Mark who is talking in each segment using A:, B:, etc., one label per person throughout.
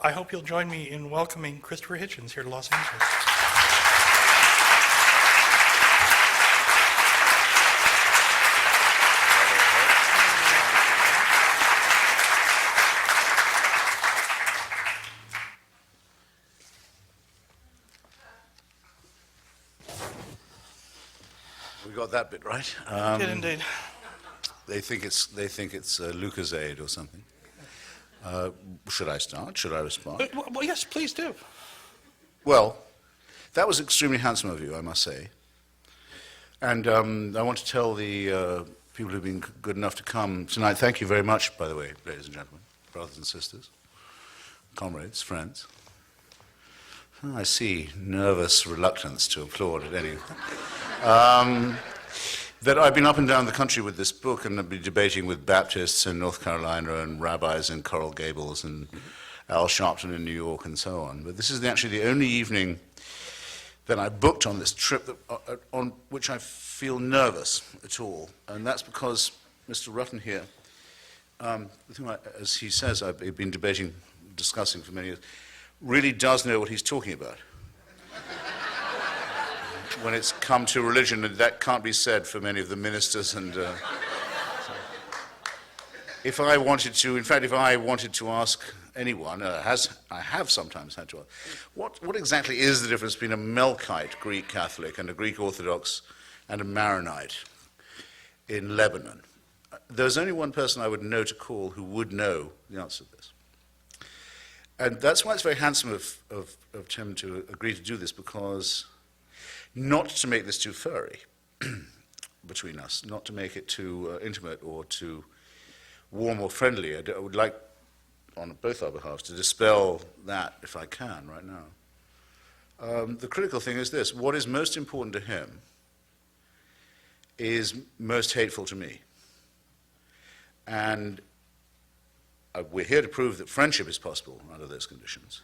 A: I hope you'll join me in welcoming Christopher Hitchens here to Los Angeles.
B: We got that bit right.
A: Did indeed.
B: They think it's Lucozade or something. Should I start? Should I respond?
A: Well, yes, please do.
B: Well, that was extremely handsome of you, I must say. And I want to tell the people who've been good enough to come tonight, thank you very much, by the way, ladies and gentlemen, brothers and sisters, comrades, friends. Oh, I see nervous reluctance to applaud at any. That I've been up and down the country with this book, and I've been debating with Baptists in North Carolina and rabbis in Coral Gables and Al Sharpton in New York and so on. But this is actually the only evening that I booked on this trip on which I feel nervous at all. And that's because Mr. Rutten here, with whom as he says, I've been discussing for many years, really does know what he's talking about. When it's come to religion, and that can't be said for many of the ministers. And if I wanted to ask anyone, I have sometimes had to ask, what exactly is the difference between a Melkite Greek Catholic and a Greek Orthodox and a Maronite in Lebanon? There's only one person I would know to call who would know the answer to this. And that's why it's very handsome of Tim to agree to do this, because not to make this too furry between us, not to make it too intimate or too warm or friendly. I would like, on both our behalves, to dispel that if I can right now. The critical thing is this: what is most important to him is most hateful to me. And we're here to prove that friendship is possible under those conditions.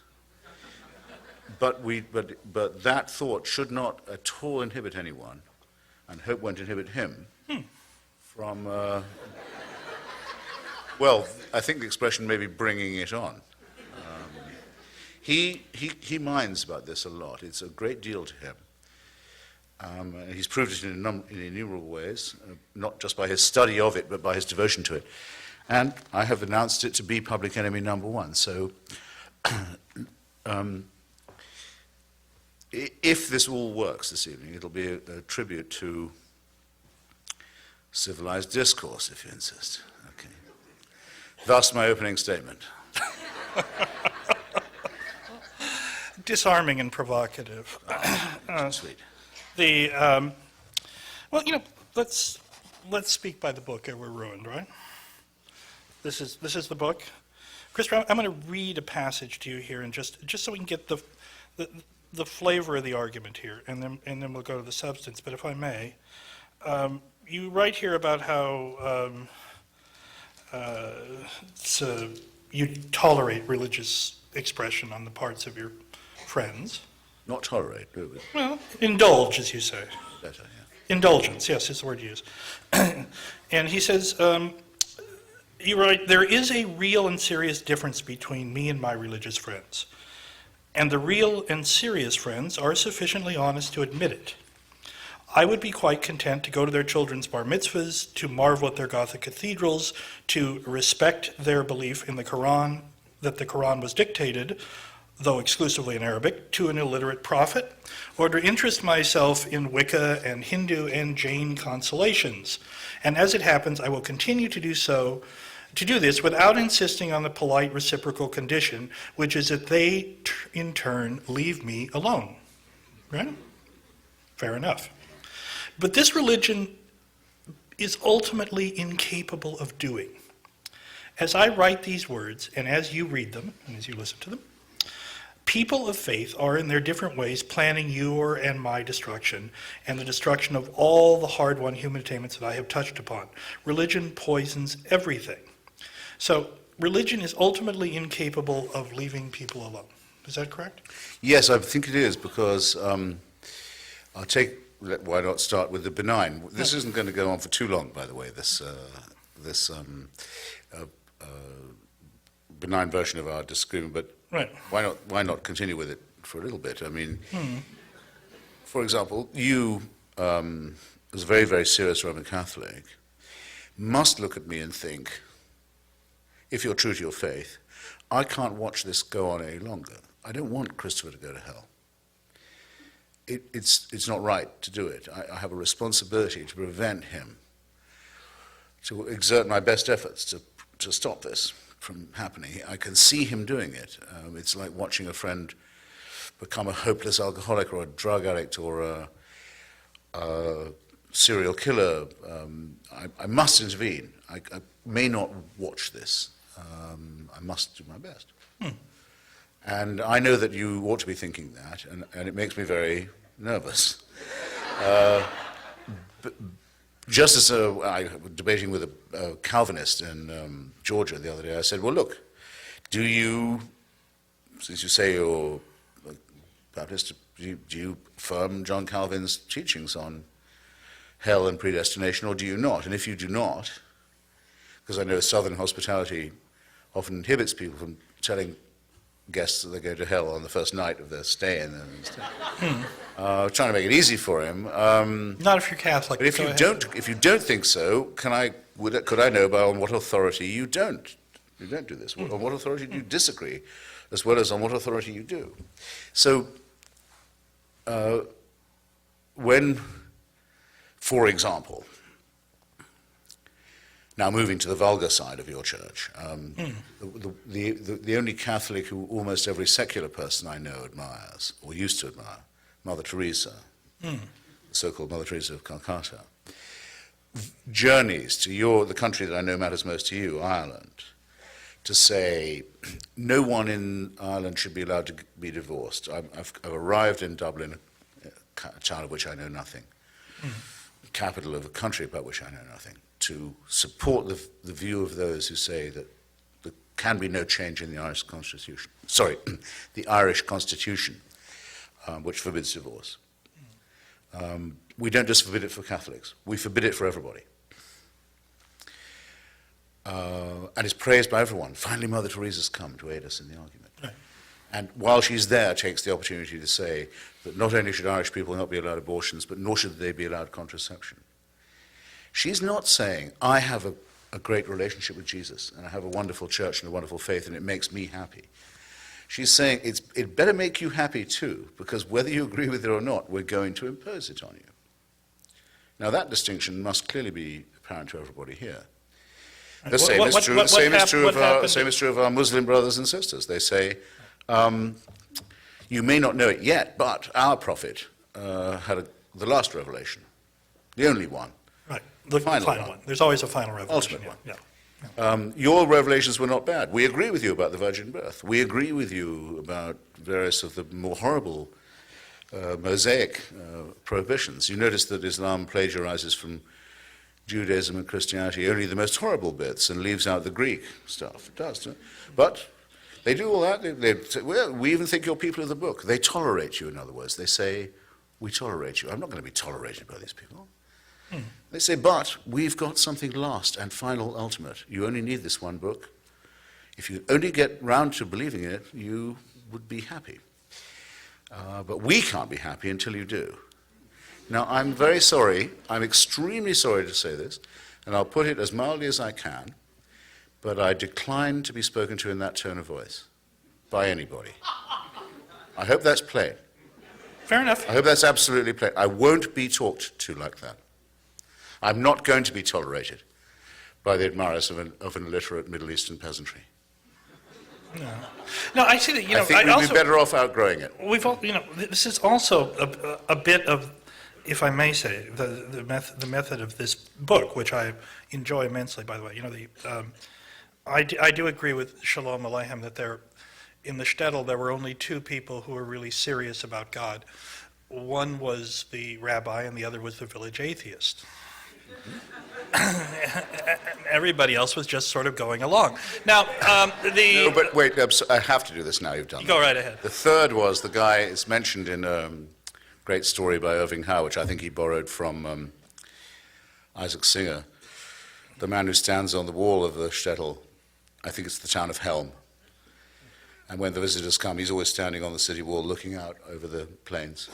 B: But that thought should not at all inhibit anyone, and hope won't inhibit him from, well, I think the expression may be bringing it on. He minds about this a lot. It's a great deal to him. He's proved it in innumerable ways, not just by his study of it, but by his devotion to it. And I have announced it to be public enemy number one. So if this all works this evening, it'll be a tribute to civilized discourse, if you insist. Okay. Thus my opening statement.
A: Disarming and provocative.
B: Sweet.
A: Well, let's speak by the book, or we're ruined, right? This is the book. Christopher, I'm going to read a passage to you here, and just so we can get the flavor of the argument here, and then we'll go to the substance. But if I may, you write here about how you tolerate religious expression on the parts of your friends.
B: Not tolerate, do we?
A: Well, indulge, as you say.
B: Better, yeah.
A: Indulgence, yes, is the word you use. And he says, you write, there is a real and serious difference between me and my religious friends. And the real and serious friends are sufficiently honest to admit it. I would be quite content to go to their children's bar mitzvahs, to marvel at their Gothic cathedrals, to respect their belief in the Quran, that the Quran was dictated, though exclusively in Arabic, to an illiterate prophet, or to interest myself in Wicca and Hindu and Jain consolations. And as it happens, I will continue to do this without insisting on the polite reciprocal condition, which is that they, in turn, leave me alone. Right? Fair enough. But this religion is ultimately incapable of doing. As I write these words, and as you read them, and as you listen to them, people of faith are in their different ways planning your and my destruction, and the destruction of all the hard-won human attainments that I have touched upon. Religion poisons everything. So religion is ultimately incapable of leaving people alone. Is that correct?
B: Yes, I think it is, because why not start with the benign? This isn't going to go on for too long, by the way, this benign version of our disagreement, but
A: Right.
B: Why not continue with it for a little bit? I mean, for example, you, as a very, very serious Roman Catholic, must look at me and think, if you're true to your faith, I can't watch this go on any longer. I don't want Christopher to go to hell. It's not right to do it. I have a responsibility to prevent him, to exert my best efforts to stop this from happening. I can see him doing it. It's like watching a friend become a hopeless alcoholic or a drug addict or a serial killer. I must intervene. I may not watch this. I must do my best. And I know that you ought to be thinking that, and it makes me very nervous. Just as I was debating with a Calvinist in Georgia the other day, I said, well, look, do you, since you say you're Baptist, do you affirm John Calvin's teachings on hell and predestination, or do you not? And if you do not, because I know Southern hospitality often inhibits people from telling guests that they go to hell on the first night of their stay in there. Trying to make it easy for him.
A: Not if you're Catholic.
B: But if you don't think so, could I know on what authority you don't do this? On what authority do you disagree, as well as on what authority you do? So, when, for example, now moving to the vulgar side of your church, the only Catholic who almost every secular person I know admires, or used to admire, Mother Teresa, the so-called Mother Teresa of Calcutta, journeys to the country that I know matters most to you, Ireland, to say no one in Ireland should be allowed to be divorced. I've arrived in Dublin, a town of which I know nothing, capital of a country about which I know nothing, to support the view of those who say that there can be no change in the Irish Constitution. Sorry, the Irish Constitution, which forbids divorce. We don't just forbid it for Catholics, we forbid it for everybody. And it's praised by everyone. Finally, Mother Teresa's come to aid us in the argument.
A: Right.
B: And while she's there, takes the opportunity to say that not only should Irish people not be allowed abortions, but nor should they be allowed contraception. She's not saying, I have a great relationship with Jesus, and I have a wonderful church and a wonderful faith, and it makes me happy. She's saying, it better make you happy too, because whether you agree with it or not, we're going to impose it on you. Now that distinction must clearly be apparent to everybody here. The same is true of our Muslim brothers and sisters. They say, you may not know it yet, but our prophet had the last revelation, the only one.
A: Right, the final one. There's always a final revelation.
B: Ultimate one.
A: Yeah.
B: Your revelations were not bad. We agree with you about the virgin birth. We agree with you about various of the more horrible Mosaic prohibitions. You notice that Islam plagiarizes from Judaism and Christianity only the most horrible bits and leaves out the Greek stuff. It does. But they do all that. They say, well, we even think you're people of the book. They tolerate you, in other words. They say, we tolerate you. I'm not going to be tolerated by these people. They say, but we've got something last and final, ultimate. You only need this one book. If you only get round to believing it, you would be happy. But we can't be happy until you do. Now, I'm very sorry. I'm extremely sorry to say this, and I'll put it as mildly as I can, but I decline to be spoken to in that tone of voice by anybody. I hope that's plain.
A: Fair enough.
B: I hope that's absolutely plain. I won't be talked to like that. I'm not going to be tolerated by the admirers of an illiterate Middle Eastern peasantry.
A: No, I see that.
B: I think we'd be better off outgrowing it.
A: We've all, this is also a bit of, if I may say, the method of this book, which I enjoy immensely. By the way, I do agree with Shalom Aleichem that in the shtetl there were only two people who were really serious about God. One was the rabbi, and the other was the village atheist. Everybody else was just sort of going along. Now,
B: No, but wait, I have to do this now. You've done
A: Go right ahead.
B: The third was the guy, it's mentioned in a great story by Irving Howe, which I think he borrowed from Isaac Singer, the man who stands on the wall of the shtetl, I think it's the town of Helm, And when the visitors come, he's always standing on the city wall looking out over the plains.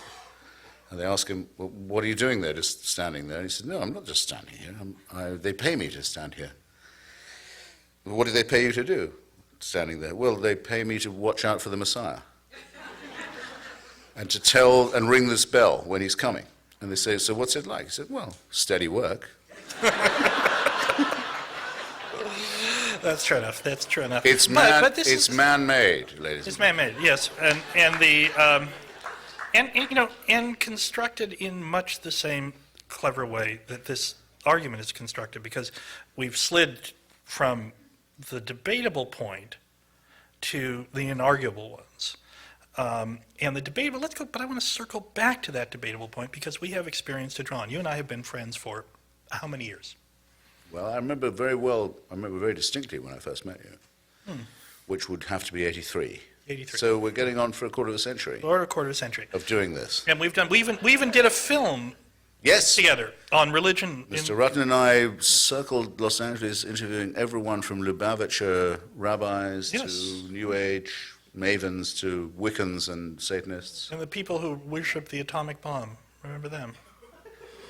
B: And they ask him, well, what are you doing there, just standing there? And he said, no, I'm not just standing here. They pay me to stand here. Well, what do they pay you to do, standing there? Well, they pay me to watch out for the Messiah. And to tell and ring this bell when he's coming. And they say, so what's it like? He said, well, steady work.
A: That's true enough. That's true enough.
B: It's man-made, ladies.
A: It's man-made, yes, and constructed in much the same clever way that this argument is constructed, because we've slid from the debatable point to the inarguable ones. And the debatable, but I want to circle back to that debatable point because we have experience to draw on. You and I have been friends for how many years?
B: Well, I remember very distinctly when I first met you, which would have to be 83.
A: 83.
B: So we're getting on for a quarter of a century.
A: Or a quarter of a century.
B: Of doing this.
A: And we even did a film
B: Yes.
A: together on religion.
B: Mr. Rutten and I circled Los Angeles interviewing everyone from Lubavitcher rabbis to New Age mavens to Wiccans and Satanists.
A: And the people who worship the atomic bomb. Remember them?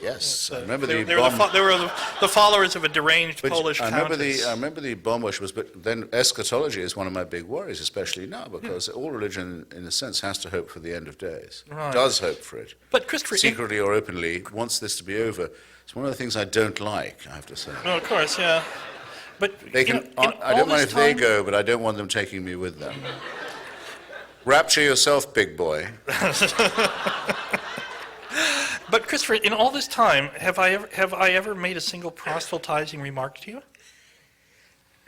B: Yes, I
A: They
B: remember
A: were
B: the bomb.
A: they were the followers of a deranged
B: But
A: Polish
B: I remember
A: countess.
B: the bomb worshippers, but then eschatology is one of my big worries, especially now, because all religion, in a sense, has to hope for the end of days.
A: Right.
B: Does hope for it.
A: But Christopher,
B: Secretly or openly, wants this to be over. It's one of the things I don't like, I have to say.
A: of course, yeah. But
B: They can,
A: in
B: I
A: all
B: don't mind
A: this
B: if they
A: time-
B: go, but I don't want them taking me with them. Rapture yourself, big boy.
A: But Christopher, in all this time, have I ever made a single proselytizing remark to you?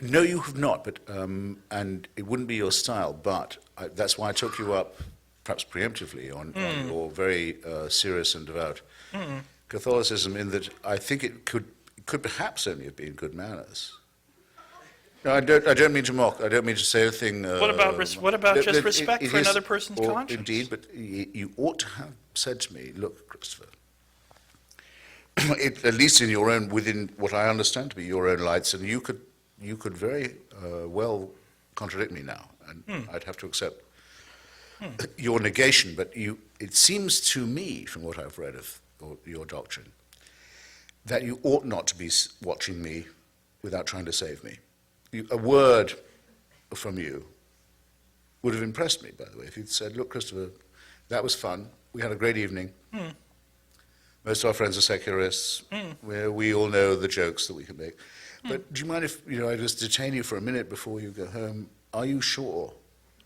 B: No, you have not, but and it wouldn't be your style. But that's why I took you up, perhaps preemptively, on your very serious and devout Catholicism. In that, I think it could perhaps only have been good manners. No, I don't mean to mock. I don't mean to say anything.
A: What about just respect for another person's conscience?
B: Indeed, but you ought to have said to me, "Look, Christopher, at least in your own, within what I understand to be your own lights, and you could very well contradict me now, and I'd have to accept your negation. But it seems to me, from what I've read of your doctrine, that you ought not to be watching me without trying to save me. A word from you would have impressed me, by the way, if you'd said, look, Christopher, that was fun. We had a great evening. Most of our friends are secularists. We all know the jokes that we can make. But do you mind if I just detain you for a minute before you go home? Are you sure?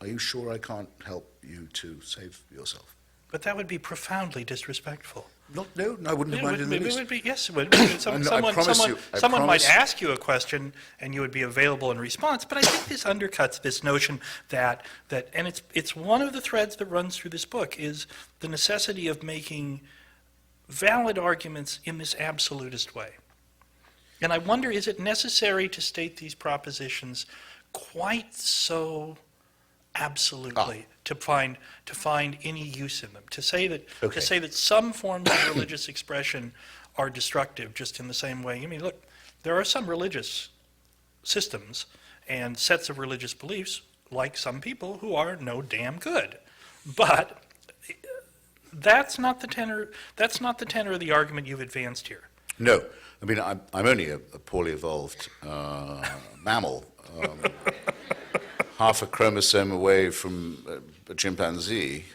B: Are you sure I can't help you to save yourself?
A: But that would be profoundly disrespectful.
B: No, I wouldn't have minded in the least.
A: It would be, yes, it would be. Someone might ask you a question, and you would be available in response. But I think this undercuts this notion that and it's one of the threads that runs through this book, is the necessity of making valid arguments in this absolutist way. And I wonder, is it necessary to state these propositions quite so absolutely to find any use in them? To say that some forms of religious expression are destructive, just in the same way. I mean, look, there are some religious systems and sets of religious beliefs, like some people, who are no damn good. But that's not the tenor. That's not the tenor of the argument you've advanced here.
B: No, I mean I'm only a poorly evolved mammal. Half a chromosome away from a chimpanzee.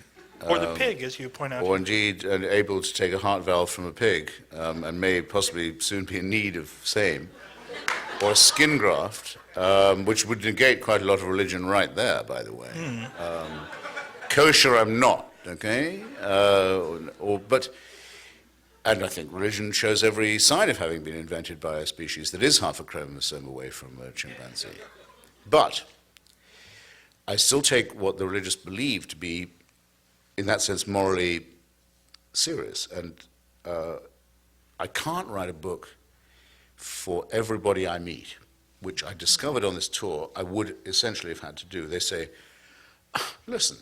A: Or the pig, as you point out.
B: Or indeed able to take a heart valve from a pig, and may possibly soon be in need of same. Or a skin graft, which would negate quite a lot of religion right there, by the way. Kosher I'm not, okay? And I think religion shows every sign of having been invented by a species that is half a chromosome away from a chimpanzee. But I still take what the religious believe to be, in that sense, morally serious. And I can't write a book for everybody I meet, which I discovered on this tour I would essentially have had to do. They say, listen,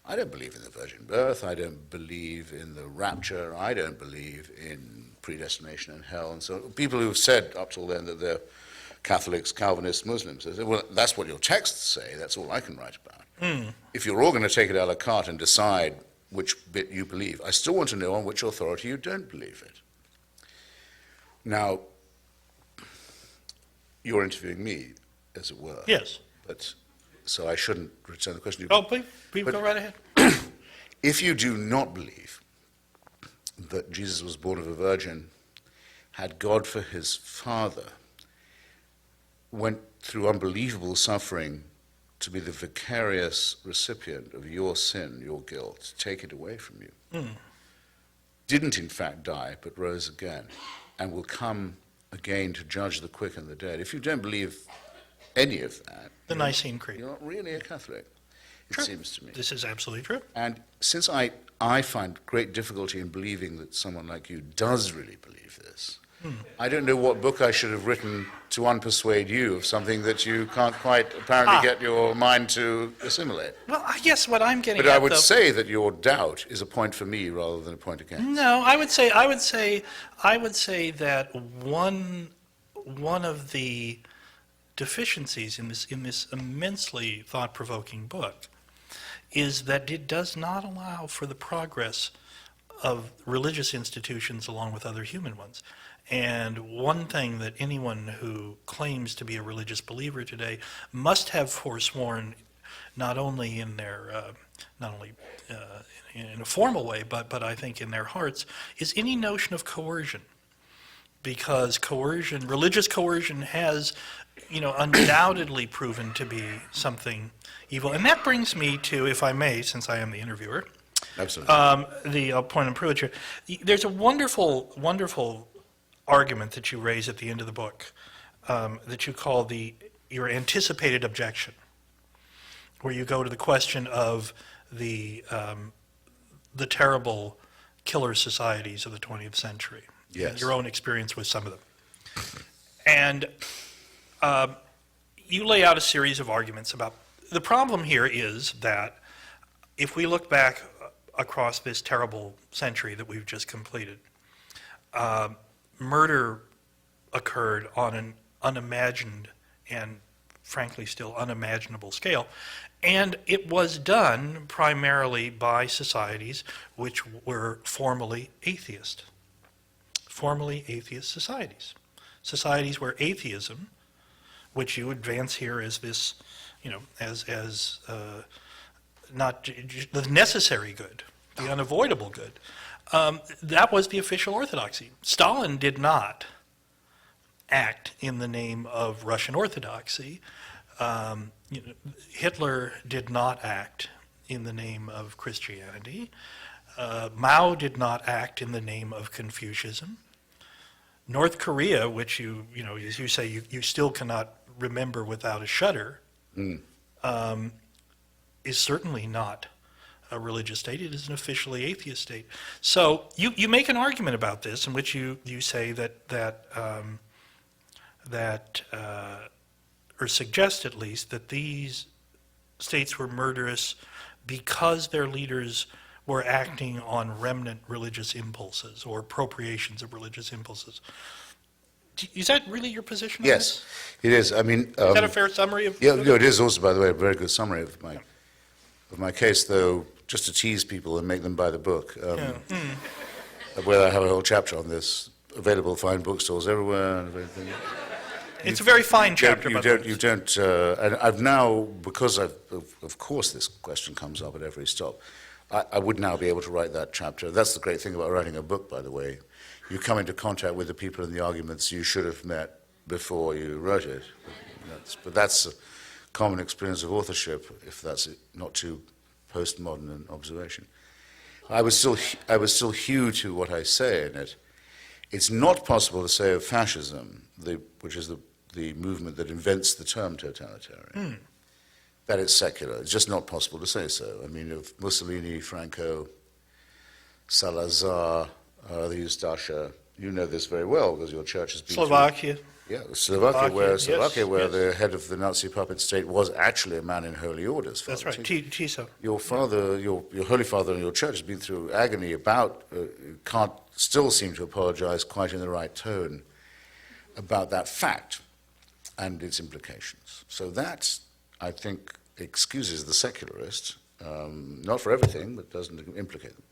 B: I don't believe in the virgin birth, I don't believe in the rapture, I don't believe in predestination and hell. And so people who've said up till then that they're Catholics, Calvinists, Muslims. They say, well, that's what your texts say, that's all I can write about. If you're all going to take it a la carte and decide which bit you believe, I still want to know on which authority you don't believe it. Now, you're interviewing me, as it were.
A: Yes.
B: But, so I shouldn't return the question.
A: Oh, please
B: But-
A: go right ahead.
B: If you do not believe that Jesus was born of a virgin, had God for his father, went through unbelievable suffering to be the vicarious recipient of your sin, your guilt, take it away from you, didn't in fact die, but rose again, and will come again to judge the quick and the dead. If you don't believe any of that,
A: The Nicene Creed.
B: you're not really a Catholic, it
A: True.
B: seems to me.
A: This is absolutely true.
B: And since I find great difficulty in believing that someone like you does really believe this, I don't know what book I should have written to unpersuade you of something that you can't quite apparently get your mind to assimilate.
A: Well, I guess what I'm getting
B: But
A: at,
B: I would
A: though,
B: say that your doubt is a point for me rather than a point against.
A: no, I would say that one of the deficiencies in this immensely thought-provoking book is that it does not allow for the progress of religious institutions along with other human ones. And one thing that anyone who claims to be a religious believer today must have forsworn, not only in their, in a formal way, but I think in their hearts, is any notion of coercion. Because coercion, religious coercion, has, undoubtedly proven to be something evil. And that brings me to, if I may, since I am the interviewer,
B: Absolutely.
A: the point and privilege here. There's a wonderful, wonderful argument that you raise at the end of the book that you call your anticipated objection, where you go to the question of the terrible killer societies of the 20th century.
B: Yes.
A: And your own experience with some of them. And you lay out a series of arguments about the problem here is that if we look back across this terrible century that we've just completed, murder occurred on an unimagined and frankly still unimaginable scale, and it was done primarily by societies which were formerly atheist societies where atheism, which you advance here as this, as not the necessary good, the unavoidable good, that was the official orthodoxy. Stalin did not act in the name of Russian orthodoxy. Hitler did not act in the name of Christianity. Mao did not act in the name of Confucianism. North Korea, which as you say, you still cannot remember without a shudder, is certainly not a religious state. It is an officially atheist state. So you make an argument about this in which you say that or suggest at least that these states were murderous because their leaders were acting on remnant religious impulses or appropriations of religious impulses. Is that really your position on
B: Yes, it is. I mean,
A: this? Is that a fair summary of
B: yeah, no, it is also, by the way, a very good summary of my case, though, just to tease people and make them buy the book, where I have a whole chapter on this, available fine bookstores everywhere and everything.
A: It's a very fine chapter.
B: You don't, and I've now, because of course this question comes up at every stop, I would now be able to write that chapter. That's the great thing about writing a book, by the way. You come into contact with the people and the arguments you should have met before you wrote it. But that's a common experience of authorship, if that's not too postmodern an observation. I was still hew to what I say in it. It's not possible to say of fascism, which is the movement that invents the term totalitarian, that it's secular. It's just not possible to say so. I mean, of Mussolini, Franco, Salazar, the Ustasha, you know this very well because your church has been
A: Slovakia.
B: Yeah, Slovakia, where
A: yes.
B: the head of the Nazi puppet state was actually a man in holy orders.
A: That's right, Tiso.
B: Your father, your Holy Father and your church has been through agony about, can't still seem to apologize quite in the right tone about that fact and its implications. So that, I think, excuses the secularist, not for everything, but doesn't implicate them,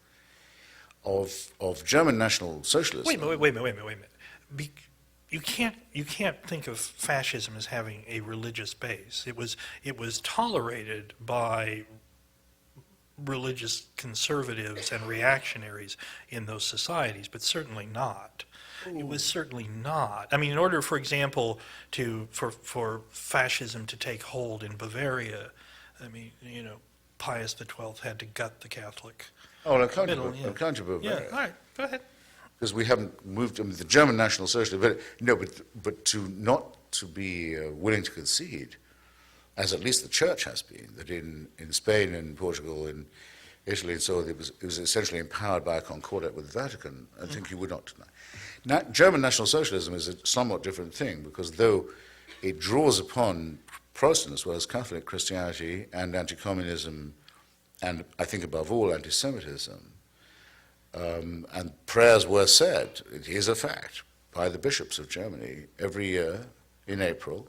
B: of German National Socialism.
A: Wait a minute. You can't think of fascism as having a religious base. It was tolerated by religious conservatives and reactionaries in those societies, but certainly not. It was certainly not. I mean, in order, for example, for fascism to take hold in Bavaria, I mean, Pius XII had to gut the Catholic.
B: Oh, no, can't
A: middle,
B: you, can't you
A: Yeah, all right, go ahead.
B: because we haven't moved. I mean, the German National Socialists, but to not to be willing to concede, as at least the Church has been, that in Spain and Portugal and Italy and so on, it was essentially empowered by a concordat with the Vatican. I think you would not deny. Now, German National Socialism is a somewhat different thing, because though it draws upon Protestant as well as Catholic Christianity and anti-communism, and I think above all anti-Semitism, and prayers were said, it is a fact, by the bishops of Germany every year in April,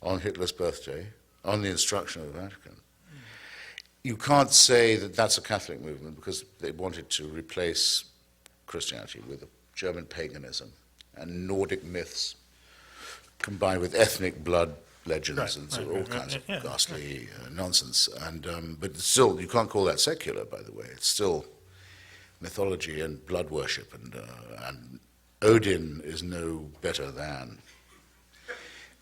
B: on Hitler's birthday, on the instruction of the Vatican. You can't say that that's a Catholic movement, because they wanted to replace Christianity with German paganism and Nordic myths, combined with ethnic blood legends and so all kinds of ghastly nonsense. And but still, you can't call that secular, by the way. It's still mythology and blood worship, and Odin is no better than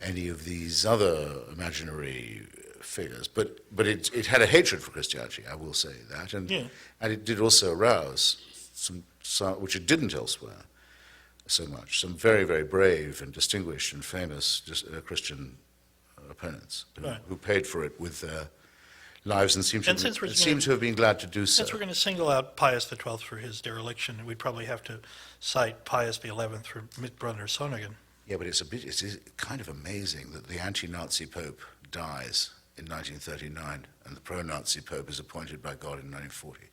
B: any of these other imaginary figures. But it had a hatred for Christianity, I will say that, and it did also arouse some, which it didn't elsewhere so much, some very, very brave and distinguished and famous Christian opponents who paid for it with their lives and seem to have been glad to do so.
A: Since we're going to single out Pius XII for his dereliction, we'd probably have to cite Pius XI for Mitbrunner Sonnigen.
B: Yeah, but it's kind of amazing that the anti-Nazi Pope dies in 1939 and the pro-Nazi Pope is appointed by God in 1940.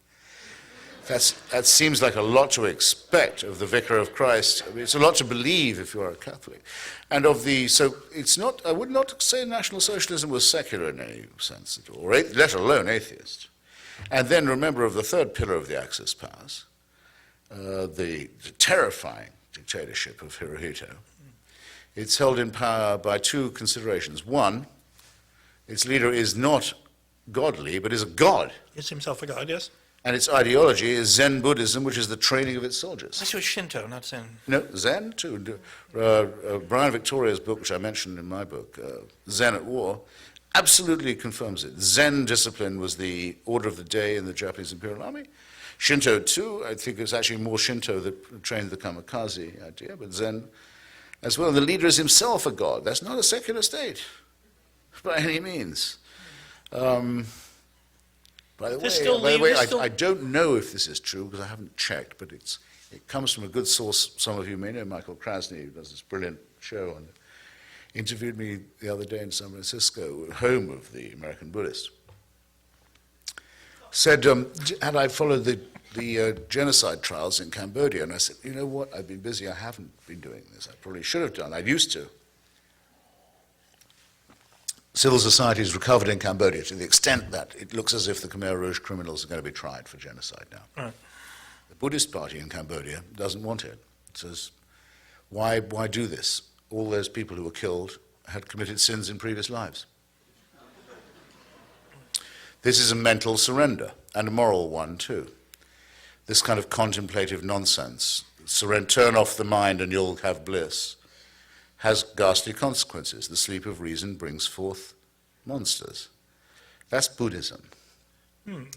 B: That seems like a lot to expect of the Vicar of Christ. I mean, it's a lot to believe if you are a Catholic. And so it's not, I would not say National Socialism was secular in any sense at all, let alone atheist. And then remember of the third pillar of the Axis powers, the terrifying dictatorship of Hirohito. It's held in power by two considerations. One, its leader is not godly, but is a god.
A: Is himself a god, yes?
B: And its ideology is Zen Buddhism, which is the training of its soldiers.
A: This was Shinto, not Zen.
B: No, Zen too. Brian Victoria's book, which I mentioned in my book, Zen at War, absolutely confirms it. Zen discipline was the order of the day in the Japanese Imperial Army. Shinto too, I think it's actually more Shinto that trained the kamikaze idea, but Zen as well. And the leader is himself a god. That's not a secular state by any means. By the way, I don't know if this is true because I haven't checked, but it comes from a good source. Some of you may know Michael Krasny, who does this brilliant show, and interviewed me the other day in San Francisco, home of the American Buddhist. Said, had I followed the genocide trials in Cambodia? And I said, you know what, I've been busy, I haven't been doing this. I probably should have done, I used to. Civil society has recovered in Cambodia to the extent that it looks as if the Khmer Rouge criminals are going to be tried for genocide now.
A: Right.
B: The Buddhist party in Cambodia doesn't want it. It says, why do this? All those people who were killed had committed sins in previous lives. This is a mental surrender, and a moral one too. This kind of contemplative nonsense, turn off the mind and you'll have bliss, has ghastly consequences. The sleep of reason brings forth monsters. That's Buddhism.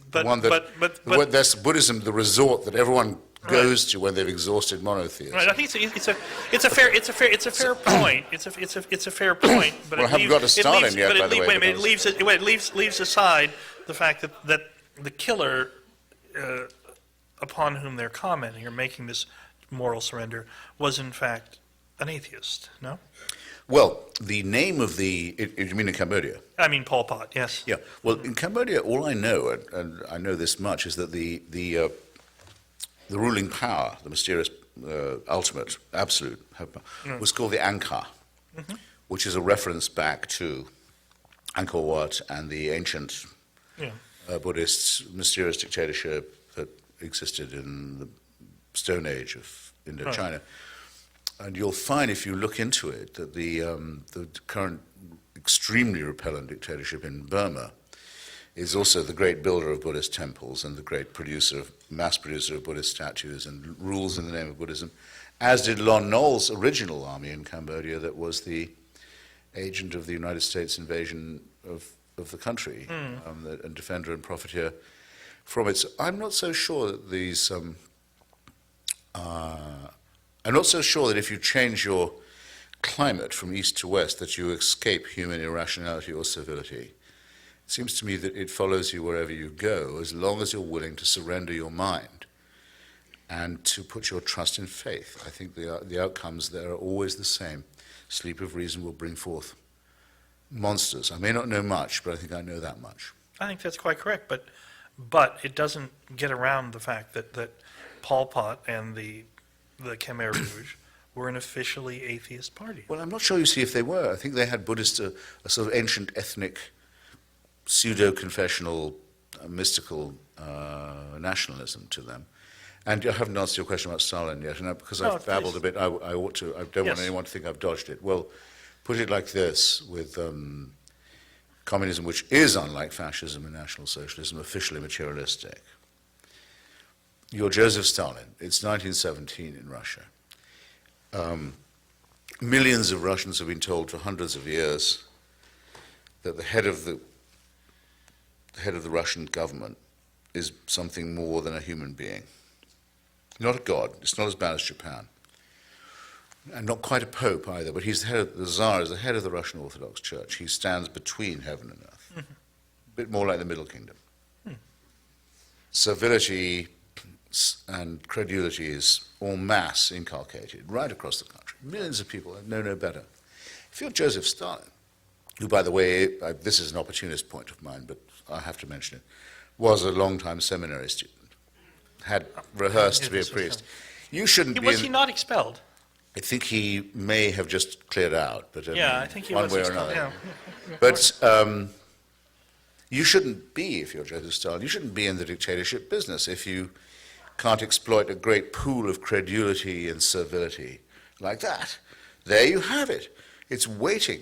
B: That's Buddhism, the resort that everyone goes to when they've exhausted monotheism.
A: Right. I think it's a fair point. It's a fair point. But
B: well, I haven't got to Stalin yet, by the way.
A: Wait a minute. It leaves aside the fact that the killer, upon whom they're commenting or making this moral surrender, was in fact an atheist, no?
B: Well, the name of you mean in Cambodia?
A: I mean Pol Pot, yes.
B: Yeah. Well, in Cambodia, all I know, and I know this much, is that the ruling power, the mysterious, ultimate, absolute, was called the Angkar, which is a reference back to Angkor Wat and the ancient
A: Yeah.
B: Buddhist mysterious dictatorship that existed in the Stone Age of Indochina. And you'll find, if you look into it, that the current extremely repellent dictatorship in Burma is also the great builder of Buddhist temples and the great mass producer of Buddhist statues and rules in the name of Buddhism, as did Lon Nol's original army in Cambodia that was the agent of the United States invasion of the country, and defender and profiteer from it. So I'm not so sure that I'm not so sure that if you change your climate from east to west that you escape human irrationality or servility. It seems to me that it follows you wherever you go, as long as you're willing to surrender your mind and to put your trust in faith. I think the outcomes there are always the same. Sleep of reason will bring forth monsters. I may not know much, but I think I know that much.
A: I think that's quite correct, but it doesn't get around the fact that Pol Pot and the Khmer Rouge were an officially atheist party.
B: Well, I'm not sure, you see, if they were. I think they had Buddhist, a sort of ancient ethnic, pseudo-confessional, mystical nationalism to them. And I haven't answered your question about Stalin yet, and because I've babbled a bit, I ought to. I don't want anyone to think I've dodged it. Well, put it like this, with communism, which is, unlike fascism and National Socialism, officially materialistic. You're Joseph Stalin. It's 1917 in Russia. Millions of Russians have been told for hundreds of years that the head of the Russian government is something more than a human being. Not a god. It's not as bad as Japan. And not quite a pope either, but he's the Tsar is the head of the Russian Orthodox Church. He stands between heaven and earth. A bit more like the Middle Kingdom. Servility and credulity is en masse inculcated right across the country. Millions of people know no better. If you're Joseph Stalin, who, by the way, this is an opportunist point of mine, but I have to mention it, was a long-time seminary student, had rehearsed to be a priest. You shouldn't be...
A: Was he not expelled?
B: I think he may have just cleared out, but
A: I think he
B: one
A: was
B: way or
A: expelled.
B: another.
A: Yeah.
B: But you shouldn't be, if you're Joseph Stalin, you shouldn't be in the dictatorship business if you can't exploit a great pool of credulity and servility like that. There you have it. It's waiting.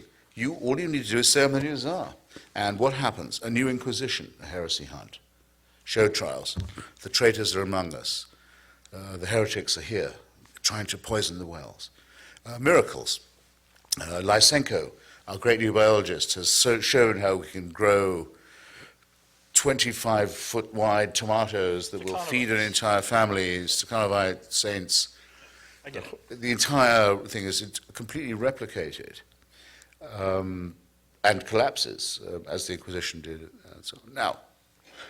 B: All you need to do is say, I'm the new Tsar. And what happens? A new inquisition, a heresy hunt, show trials. The traitors are among us. The heretics are here, trying to poison the wells. Miracles. Lysenko, our great new biologist, has shown how we can grow 25-foot wide tomatoes that will feed an entire family, Stakhanovite saints.
A: I get it.
B: The entire thing is completely replicated and collapses, as the Inquisition did. And so on. Now,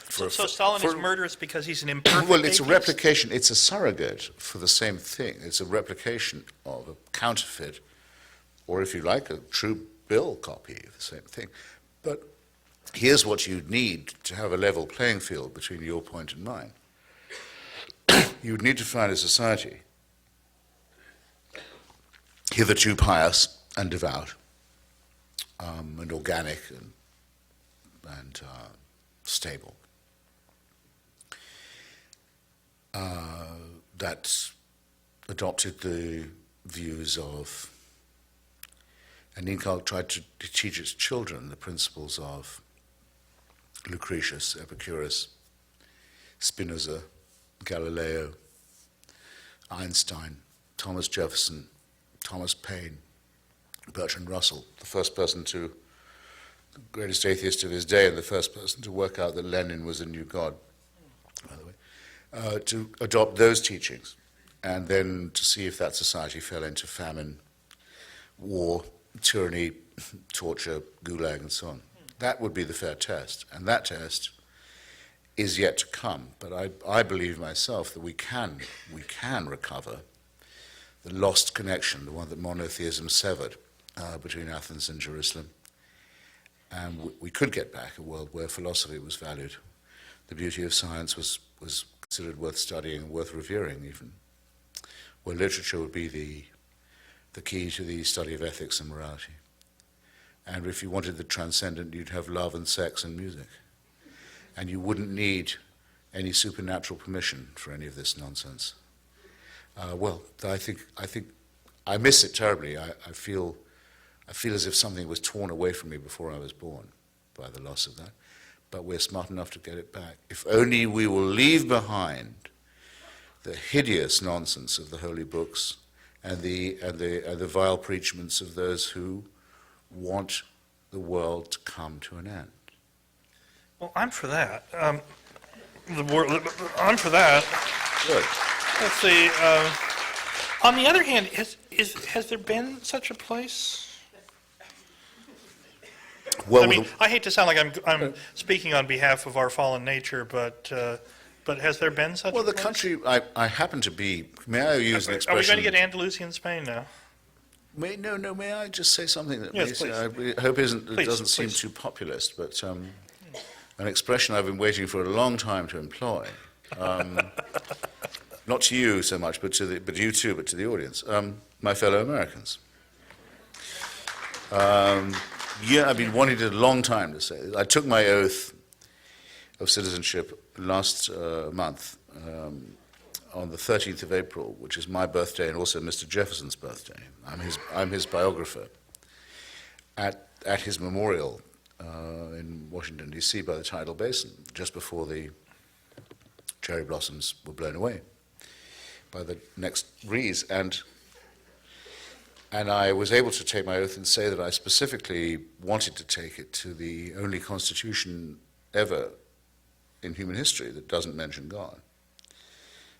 A: So Stalin is murderous because he's an imperfect
B: well, it's a
A: atheist?
B: replication, it's a surrogate for the same thing. It's a replication of a counterfeit, or if you like, a true bill copy of the same thing. But here's what you need to have a level playing field between your point and mine. You would need to find a society hitherto pious and devout, and organic and stable, that adopted the views of, and Incal tried to teach its children the principles of Lucretius, Epicurus, Spinoza, Galileo, Einstein, Thomas Jefferson, Thomas Paine, Bertrand Russell, the greatest atheist of his day and the first person to work out that Lenin was a new god, by the way, to adopt those teachings and then to see if that society fell into famine, war, tyranny, torture, gulag, and so on. That would be the fair test, and that test is yet to come. But I believe myself that we can recover the lost connection, the one that monotheism severed between Athens and Jerusalem. And we could get back a world where philosophy was valued. The beauty of science was considered worth studying and worth revering even. Where literature would be the key to the study of ethics and morality. And if you wanted the transcendent, you'd have love and sex and music. And you wouldn't need any supernatural permission for any of this nonsense. I think I miss it terribly. I feel as if something was torn away from me before I was born by the loss of that. But we're smart enough to get it back. If only we will leave behind the hideous nonsense of the holy books and the vile preachments of those who want the world to come to an end.
A: Well, I'm for that. I'm for that.
B: Good.
A: Let's see. On the other hand, has there been such a place?
B: Well,
A: I mean, I hate to sound like I'm speaking on behalf of our fallen nature, but has there been such a place?
B: the country I happen to be, may I use an expression?
A: Are we going to get Andalusian Spain now?
B: May I just say something that
A: Yes, please.
B: I hope doesn't seem
A: Please.
B: too populist, but an expression I've been waiting for a long time to employ. Not to you so much, but you too, but to the audience. My fellow Americans. I've been wanting it a long time to say this. I took my oath of citizenship last month on the 13th of April, which is my birthday and also Mr. Jefferson's birthday. I'm his biographer. At his memorial in Washington, D.C. by the tidal basin, just before the cherry blossoms were blown away by the next breeze. And I was able to take my oath and say that I specifically wanted to take it to the only constitution ever in human history that doesn't mention God,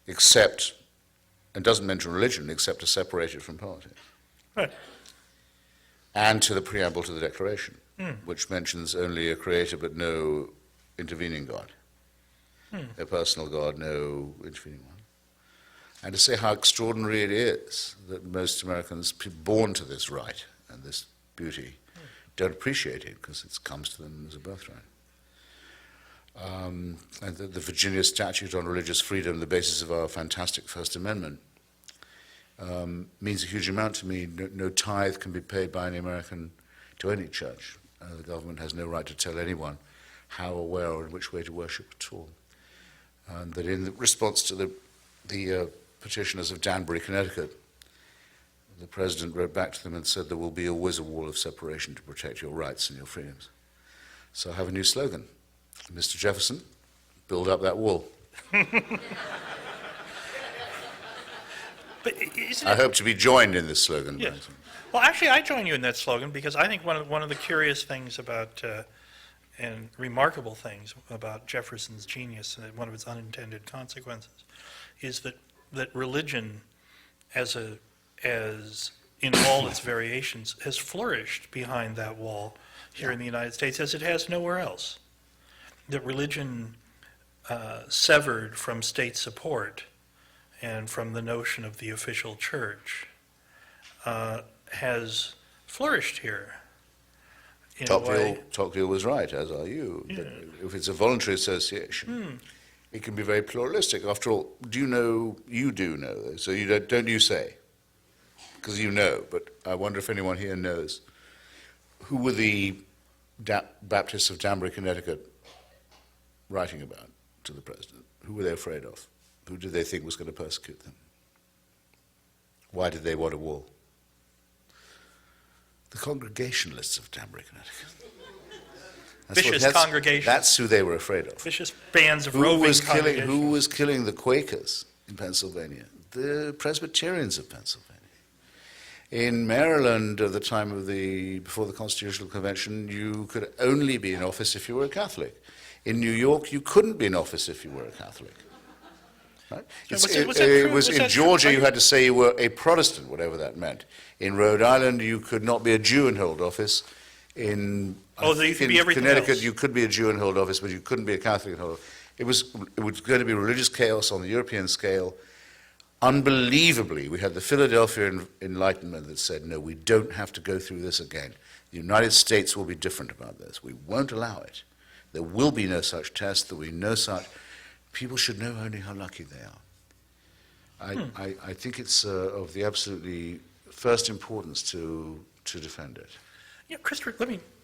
B: and doesn't mention religion except to separate it from politics.
A: Right.
B: And to the preamble to the Declaration, which mentions only a creator but no intervening God. A personal God, no intervening one. And to say how extraordinary it is that most Americans born to this right and this beauty don't appreciate it because it comes to them as a birthright. And the Virginia Statute on Religious Freedom, the basis of our fantastic First Amendment, means a huge amount to me. No tithe can be paid by any American to any church. The government has no right to tell anyone how or where or in which way to worship at all. And that in response to the petitioners of Danbury, Connecticut, the president wrote back to them and said there will be always a wall of separation to protect your rights and your freedoms. So I have a new slogan. Mr. Jefferson, build up that wall.
A: But isn't
B: I
A: it?
B: hope to be joined in this slogan.
A: Yes. Well, actually, I join you in that slogan because I think one of the curious things about and remarkable things about Jefferson's genius, and one of its unintended consequences, is that religion, as in all its variations, has flourished behind that wall here in the United States as it has nowhere else. That religion severed from state support and from the notion of the official church has flourished here in a way.
B: Tocqueville was right, as are you.
A: Yeah.
B: If it's a voluntary association, it can be very pluralistic. After all, you do know, so don't you say, because you know, but I wonder if anyone here knows, who were the Baptists of Danbury, Connecticut writing about to the president? Who were they afraid of? Who did they think was going to persecute them? Why did they want a wall? The Congregationalists of Danbury, Connecticut.
A: Vicious congregations.
B: That's who they were afraid of.
A: Vicious bands of roving congregations.
B: Who was killing the Quakers in Pennsylvania? The Presbyterians of Pennsylvania. In Maryland, at the time of before the Constitutional Convention, you could only be in office if you were a Catholic. In New York, you couldn't be in office if you were a Catholic. Right? In Georgia, you had to say you were a Protestant, whatever that meant. In Rhode Island, you could not be a Jew and hold office. In Connecticut,
A: else.
B: you could be a Jew and hold office, but you couldn't be a Catholic and hold office. It was going to be religious chaos on the European scale. Unbelievably, we had the Philadelphia Enlightenment that said, no, we don't have to go through this again. The United States will be different about this. We won't allow it. There will be no such test. There will be no such. People should know only how lucky they are. I think it's of the absolutely first importance to defend it.
A: Christopher,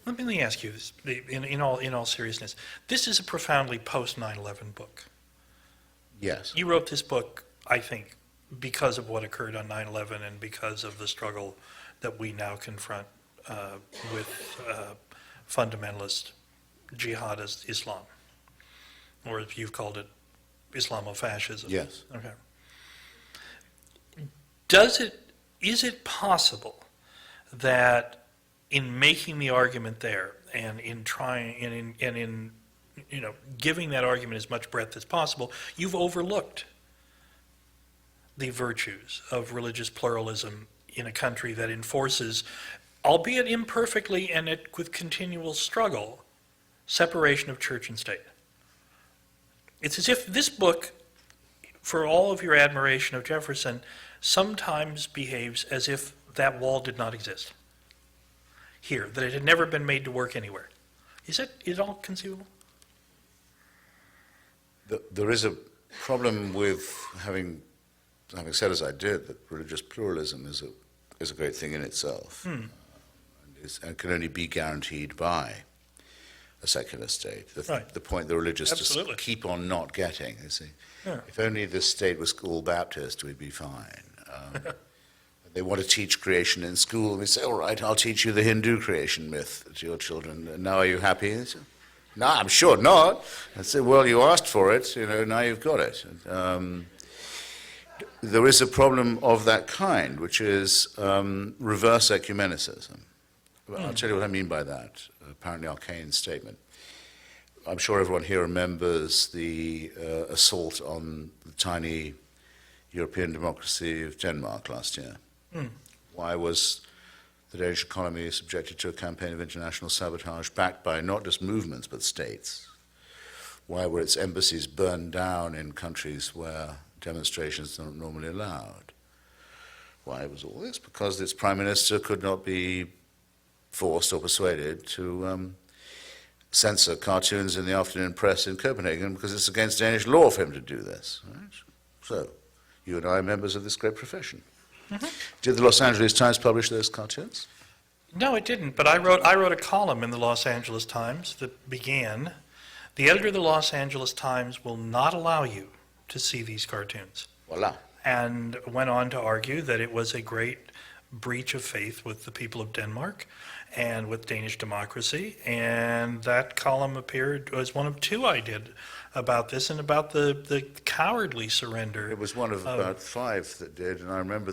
A: let me ask you this in all seriousness. This is a profoundly post 9/11 book.
B: Yes.
A: You wrote this book, I think, because of what occurred on 9/11 and because of the struggle that we now confront with fundamentalist jihadist Islam, or as you've called it, Islamofascism.
B: Yes.
A: Okay. Is it possible that in making the argument there and in trying and in giving that argument as much breadth as possible, you've overlooked the virtues of religious pluralism in a country that enforces, albeit imperfectly and with continual struggle, separation of church and state? It's as if this book, for all of your admiration of Jefferson, sometimes behaves as if that wall did not exist here, that it had never been made to work anywhere. Is it all conceivable?
B: There is a problem with having said as I did that religious pluralism is a great thing in itself, and can only be guaranteed by a secular state. The point the religious
A: Absolutely.
B: just keep on not getting. You see,
A: Yeah.
B: if only this state was all Baptist, we'd be fine. They want to teach creation in school. We say, all right, I'll teach you the Hindu creation myth to your children. And now are you happy? They say, no, I'm sure not. I say, well, you asked for it. Now you've got it. There is a problem of that kind, which is reverse ecumenicism. I'll tell you what I mean by that, apparently arcane statement. I'm sure everyone here remembers the assault on the tiny European democracy of Denmark last year. Why was the Danish economy subjected to a campaign of international sabotage backed by not just movements but states? Why were its embassies burned down in countries where demonstrations are not normally allowed? Why was all this? Because its prime minister could not be forced or persuaded to censor cartoons in the afternoon press in Copenhagen because it's against Danish law for him to do this. Right? So, you and I are members of this great profession. Did the Los Angeles Times publish those cartoons?
A: No, it didn't. But I wrote a column in the Los Angeles Times that began, "The editor of the Los Angeles Times will not allow you to see these cartoons."
B: Voila.
A: And went on to argue that it was a great breach of faith with the people of Denmark and with Danish democracy. And that column appeared as one of two I did about this and about the cowardly surrender.
B: It was one of about five that did, and I remember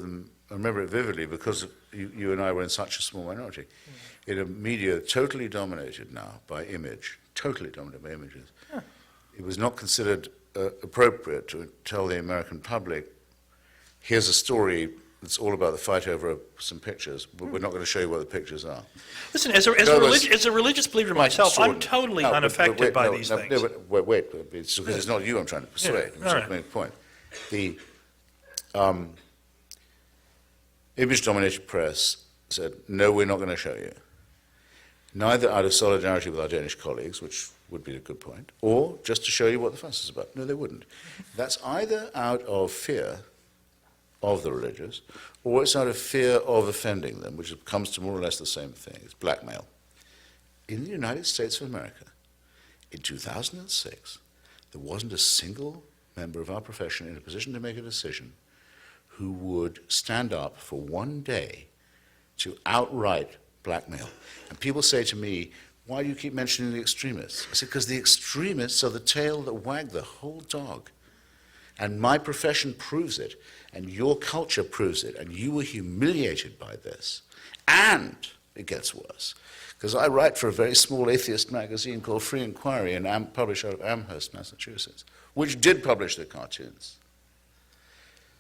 B: it vividly because you and I were in such a small minority. In a media totally dominated now by image, totally dominated by images. It was not considered appropriate to tell the American public, here's a story that's all about the fight over some pictures, but we're not going to show you what the pictures are.
A: Listen, as a religious believer myself, I'm totally unaffected by these things.
B: No, but wait, because it's not you I'm trying to persuade. I'm trying to make a point. The image-dominated press said, no, we're not going to show you. Neither out of solidarity with our Danish colleagues, which would be a good point, or just to show you what the fuss is about. No, they wouldn't. That's either out of fear of the religious, or it's out of fear of offending them, which comes to more or less the same thing. It's blackmail. In the United States of America, in 2006, there wasn't a single member of our profession in a position to make a decision who would stand up for one day to outright blackmail. And people say to me, why do you keep mentioning the extremists? I said, because the extremists are the tail that wag the whole dog. And my profession proves it, and your culture proves it, and you were humiliated by this. And it gets worse, because I write for a very small atheist magazine called Free Inquiry, and published out of Amherst, Massachusetts, which did publish the cartoons.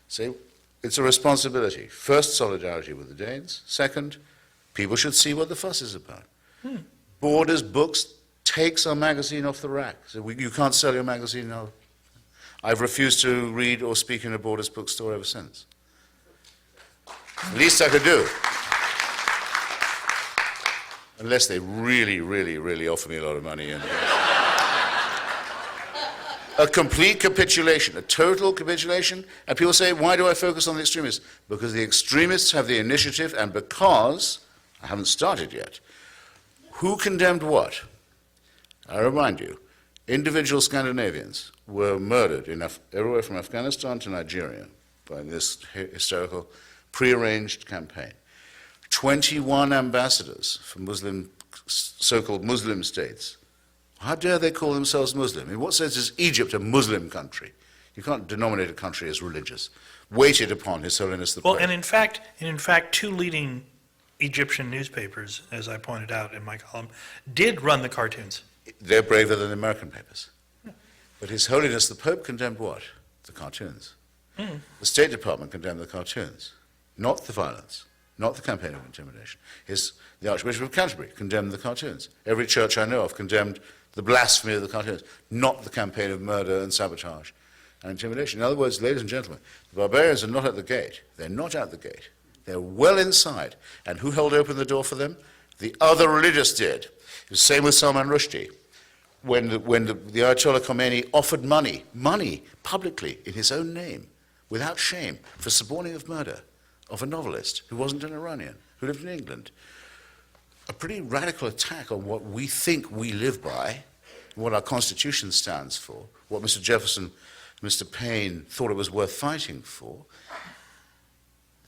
B: See, it's a responsibility. First, solidarity with the Danes. Second, people should see what the fuss is about. Borders Books takes our magazine off the rack. So you can't sell your magazine now. I've refused to read or speak in a Borders bookstore ever since. Least I could do. Unless they really, really, really offer me a lot of money. And a complete capitulation, a total capitulation. And people say, why do I focus on the extremists? Because the extremists have the initiative, and because, I haven't started yet, Who condemned what? I remind you, individual Scandinavians were murdered everywhere from Afghanistan to Nigeria by this hysterical, prearranged campaign. 21 ambassadors from so-called Muslim states. How dare they call themselves Muslim? In what sense is Egypt a Muslim country? You can't denominate a country as religious. Waited upon His Holiness the Pope.
A: Well, and in fact, two leading Egyptian newspapers, as I pointed out in my column, did run the cartoons.
B: They're braver than the American papers. But His Holiness the Pope condemned what? The cartoons. The State Department condemned the cartoons, not the violence, not the campaign of intimidation. The Archbishop of Canterbury condemned the cartoons. Every church I know of condemned the blasphemy of the cartoons, not the campaign of murder and sabotage and intimidation. In other words, ladies and gentlemen, the barbarians are not at the gate. They're not at the gate. They're well inside. And who held open the door for them? The other religious did. It was the same with Salman Rushdie. When the Ayatollah Khomeini offered money publicly in his own name, without shame, for suborning of murder of a novelist who wasn't an Iranian, who lived in England. A pretty radical attack on what we think we live by, what our Constitution stands for, what Mr. Jefferson, Mr. Paine thought it was worth fighting for.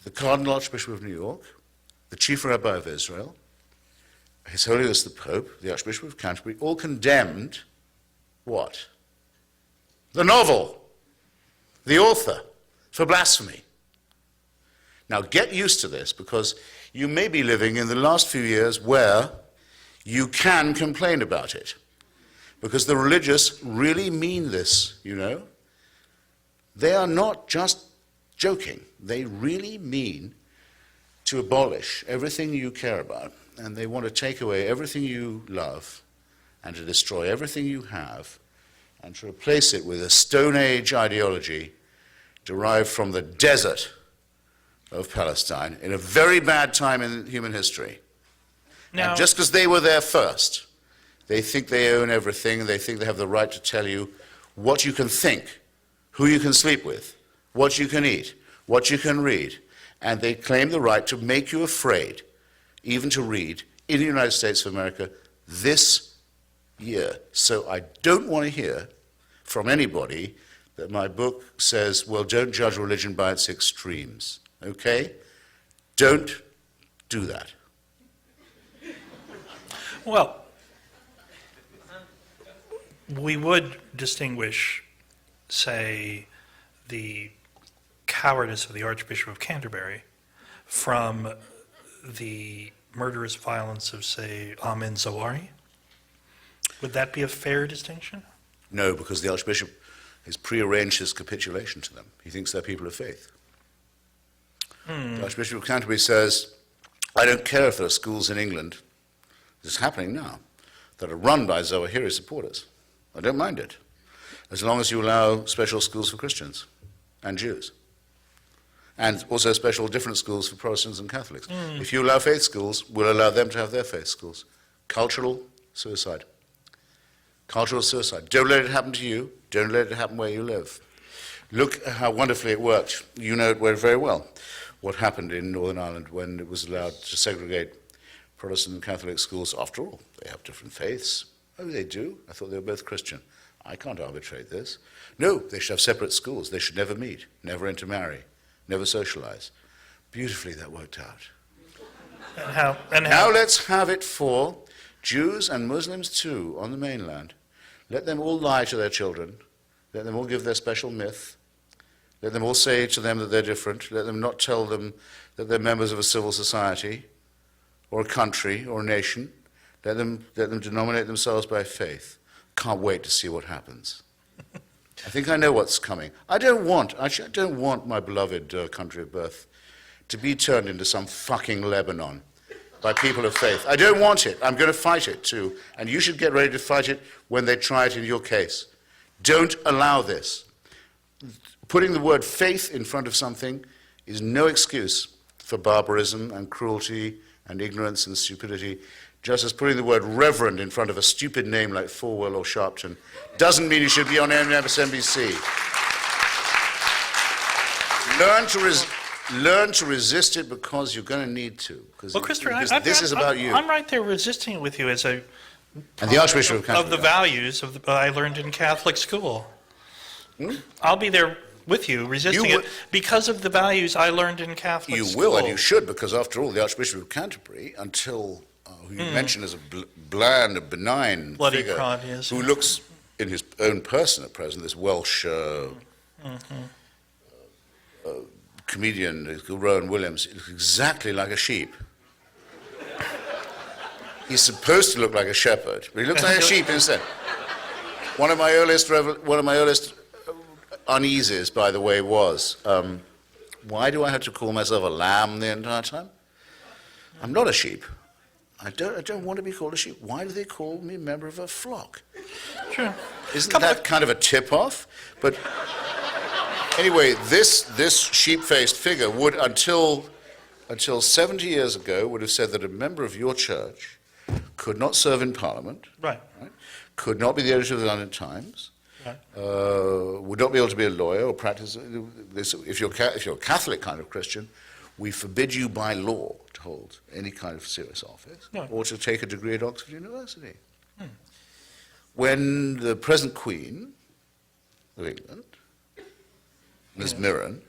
B: The Cardinal Archbishop of New York, the Chief Rabbi of Israel, His Holiness the Pope, the Archbishop of Canterbury, all condemned what? The novel, the author, for blasphemy. Now get used to this, because you may be living in the last few years where you can complain about it. Because the religious really mean this, you know. They are not just joking. They really mean to abolish everything you care about, and they want to take away everything you love, and to destroy everything you have, and to replace it with a Stone Age ideology derived from the desert of Palestine in a very bad time in human history. Now, and just because they were there first, they think they own everything, and they think they have the right to tell you what you can think, who you can sleep with, what you can eat, what you can read, and they claim the right to make you afraid, even to read, in the United States of America this year. So I don't want to hear from anybody that my book says, well, don't judge religion by its extremes, okay? Don't do that.
A: Well, we would distinguish, say, the cowardice of the Archbishop of Canterbury from the murderous violence of, say, Ahmed Zawahiri. Would that be a fair distinction?
B: No, because the Archbishop has prearranged his capitulation to them. He thinks they're people of faith. The Archbishop of Canterbury says, I don't care if there are schools in England, this is happening now, that are run by Zawahiri supporters. I don't mind it, as long as you allow special schools for Christians and Jews, and also special different schools for Protestants and Catholics. If you allow faith schools, we'll allow them to have their faith schools. Cultural suicide. Cultural suicide. Don't let it happen to you. Don't let it happen where you live. Look how wonderfully it worked. You know it very well, what happened in Northern Ireland when it was allowed to segregate Protestant and Catholic schools. After all, they have different faiths. Oh, they do? I thought they were both Christian. I can't arbitrate this. No, they should have separate schools. They should never meet, never intermarry, never socialize. Beautifully that worked out. Now let's have it for Jews and Muslims too on the mainland. Let them all lie to their children. Let them all give their special myth. Let them all say to them that they're different. Let them not tell them that they're members of a civil society or a country or a nation. Let them denominate themselves by faith. Can't wait to see what happens. I think I know what's coming. I don't want my beloved country of birth to be turned into some fucking Lebanon by people of faith. I don't want it. I'm going to fight it too. And you should get ready to fight it when they try it in your case. Don't allow this. Putting the word faith in front of something is no excuse for barbarism and cruelty and ignorance and stupidity. Just as putting the word reverend in front of a stupid name like Falwell or Sharpton doesn't mean you should be on MSNBC. learn to resist it because you're going to need to.
A: Well, Christopher,
B: This is about you.
A: I'm right there resisting it with you as a
B: And the Archbishop of
A: of
B: Canterbury.
A: the values of I learned in Catholic school. I'll be there with you, resisting
B: You
A: it because of the values I learned in Catholic
B: You
A: school.
B: will, and you should, because after all, the Archbishop of Canterbury, until who you mention as a bland, benign
A: Bloody
B: figure,
A: prod, yes.
B: who looks in his own person at present, this Welsh comedian, Rowan Williams, he looks exactly like a sheep. He's supposed to look like a shepherd, but he looks like a sheep instead. One of my earliest uneases, by the way, was, why do I have to call myself a lamb the entire time? I'm not a sheep. I don't want to be called a sheep. Why do they call me a member of a flock?
A: Sure.
B: Isn't that kind of a tip-off? But anyway, this sheep-faced figure would, until 70 years ago, would have said that a member of your church could not serve in Parliament,
A: Right.
B: could not be the editor of the London Times,
A: Right.
B: would not be able to be a lawyer or practice. If you're a Catholic kind of Christian, we forbid you by law to hold any kind of serious office
A: No.
B: or to take a degree at Oxford University. When the present Queen of England, Miss Mirren,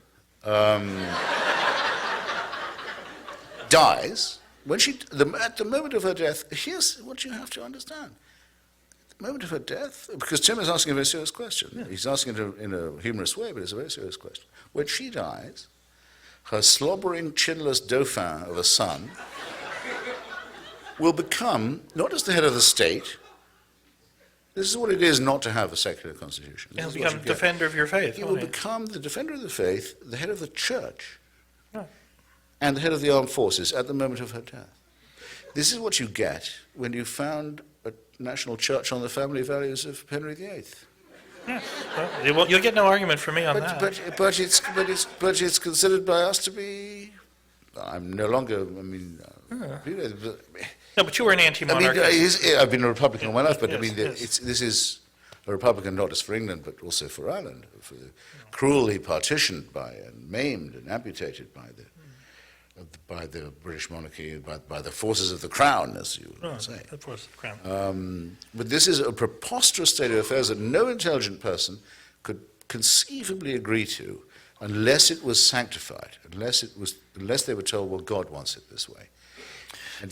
B: dies, at the moment of her death, here's what you have to understand. At the moment of her death, because Tim is asking a very serious question. Yeah. He's asking it in a humorous way, but it's a very serious question. When she dies, her slobbering, chinless dauphin of a son will become not just the head of the state. This is what it is not to have a secular constitution.
A: He'll become a defender of your faith.
B: He will become the defender of the faith, the head of the church,
A: Right.
B: and the head of the armed forces at the moment of her death. This is what you get when you found a national church on the family values of Henry VIII.
A: Yes. Well, you'll get no argument from me on that.
B: But it's considered by us to be. I'm no longer. I mean.
A: No, but you were an anti-monarchist.
B: I've been a Republican all my life, but I mean,
A: Yes.
B: this is a Republican not just for England, but also for Ireland, cruelly partitioned by and maimed and amputated by the British monarchy, by the forces of the Crown, as you would say.
A: The forces of the Crown.
B: But this is a preposterous state of affairs that no intelligent person could conceivably agree to unless it was sanctified, unless they were told, well, God wants it this way. And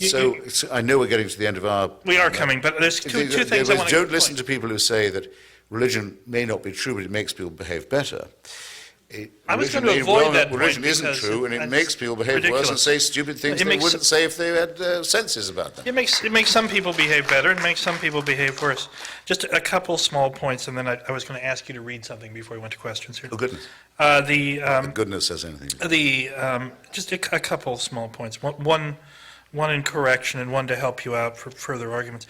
B: I know we're getting to the end of our...
A: We are coming, but there's two things I want to...
B: Don't listen to people who say that religion may not be true, but it makes people behave better.
A: I was going to avoid that point.
B: Religion isn't true, and it makes people behave worse and say stupid things they wouldn't say if they had senses about them.
A: It makes some people behave better and makes some people behave worse. Just a couple small points, and then I was going to ask you to read something before we went to questions here.
B: Oh, goodness. Goodness says anything.
A: Just a couple of small points. One in correction and one to help you out for further arguments.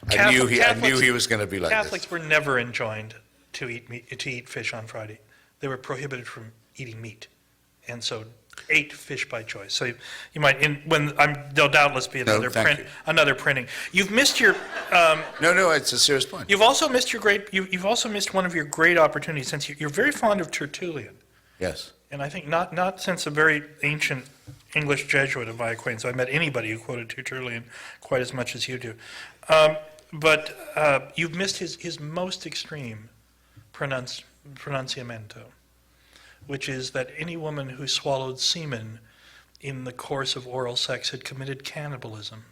B: I knew he was going to be like
A: Catholics
B: this.
A: were never enjoined to eat fish on Friday. They were prohibited from eating meat, and so ate fish by choice. So you might, there'll doubtless be another printing. You've missed your.
B: No, it's a serious point.
A: You've also missed You've also missed one of your great opportunities, since you're very fond of Tertullian.
B: Yes.
A: And I think not since a very ancient English Jesuit of my acquaintance I met anybody who quoted Tertullian quite as much as you do. But you've missed his most extreme pronunciamento, which is that any woman who swallowed semen in the course of oral sex had committed cannibalism.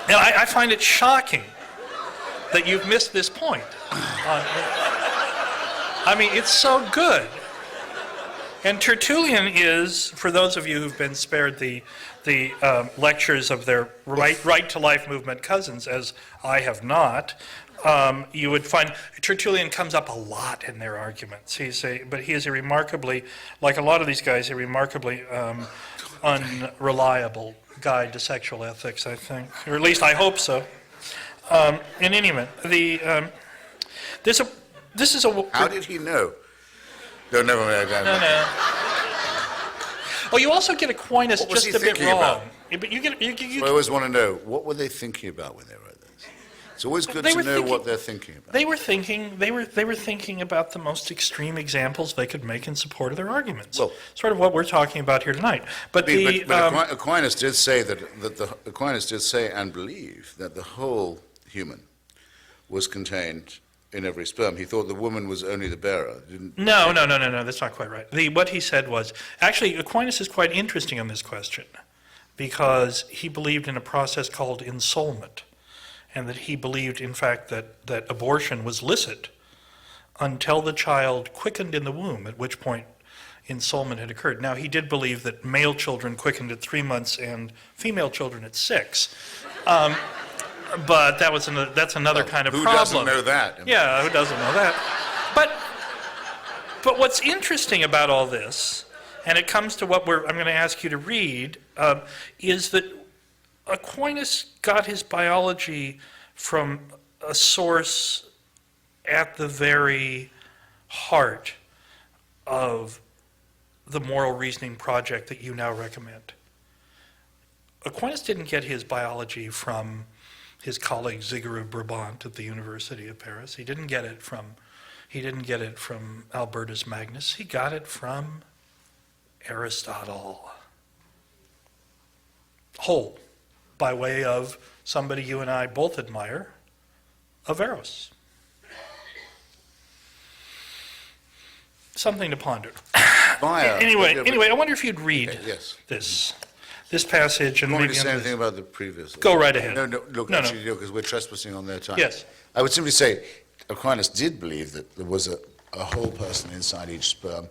A: And I find it shocking that you've missed this point. I mean, it's so good. And Tertullian is, for those of you who've been spared the lectures of their right to life movement cousins, as I have not, you would find Tertullian comes up a lot in their arguments. But he is a remarkably, like a lot of these guys, a remarkably unreliable guide to sexual ethics, I think, or at least I hope so. In any event, this is a.
B: How did he know? No, never mind.
A: No. Oh, you also get Aquinas
B: What was
A: just
B: he
A: a bit
B: thinking
A: wrong.
B: about?
A: Yeah, but you get
B: I always want to know, what were they thinking about when they wrote this? It's always good
A: They
B: to
A: were
B: know
A: thinking-
B: what they're thinking about.
A: They were thinking about the most extreme examples they could make in support of their arguments.
B: Well-
A: Sort of what we're talking about here tonight. But
B: Aquinas did say Aquinas did say and believe that the whole human was contained in every sperm. He thought the woman was only the bearer.
A: No, that's not quite right. What he said was, actually, Aquinas is quite interesting on this question because he believed in a process called ensoulment, and that he believed, in fact, that abortion was licit until the child quickened in the womb, at which point ensoulment had occurred. Now, he did believe that male children quickened at 3 months and female children at 6. But that's another kind of
B: Who
A: problem.
B: doesn't know that?
A: Yeah, who doesn't know that? But what's interesting about all this, and it comes to what I'm going to ask you to read, is that Aquinas got his biology from a source at the very heart of the moral reasoning project that you now recommend. Aquinas didn't get his biology from his colleague Zigerud Brabant at the University of Paris. He didn't get it from Albertus Magnus. He got it from Aristotle. Whole, by way of somebody you and I both admire, Averroes. Something to ponder. Anyway, I wonder if you'd read
B: Yes.
A: this passage and
B: You want me
A: maybe
B: to say anything about the previous?
A: Go right ahead.
B: No, look,
A: No.
B: actually, because we're trespassing on their time.
A: Yes.
B: I would simply say Aquinas did believe that there was a whole person inside each sperm,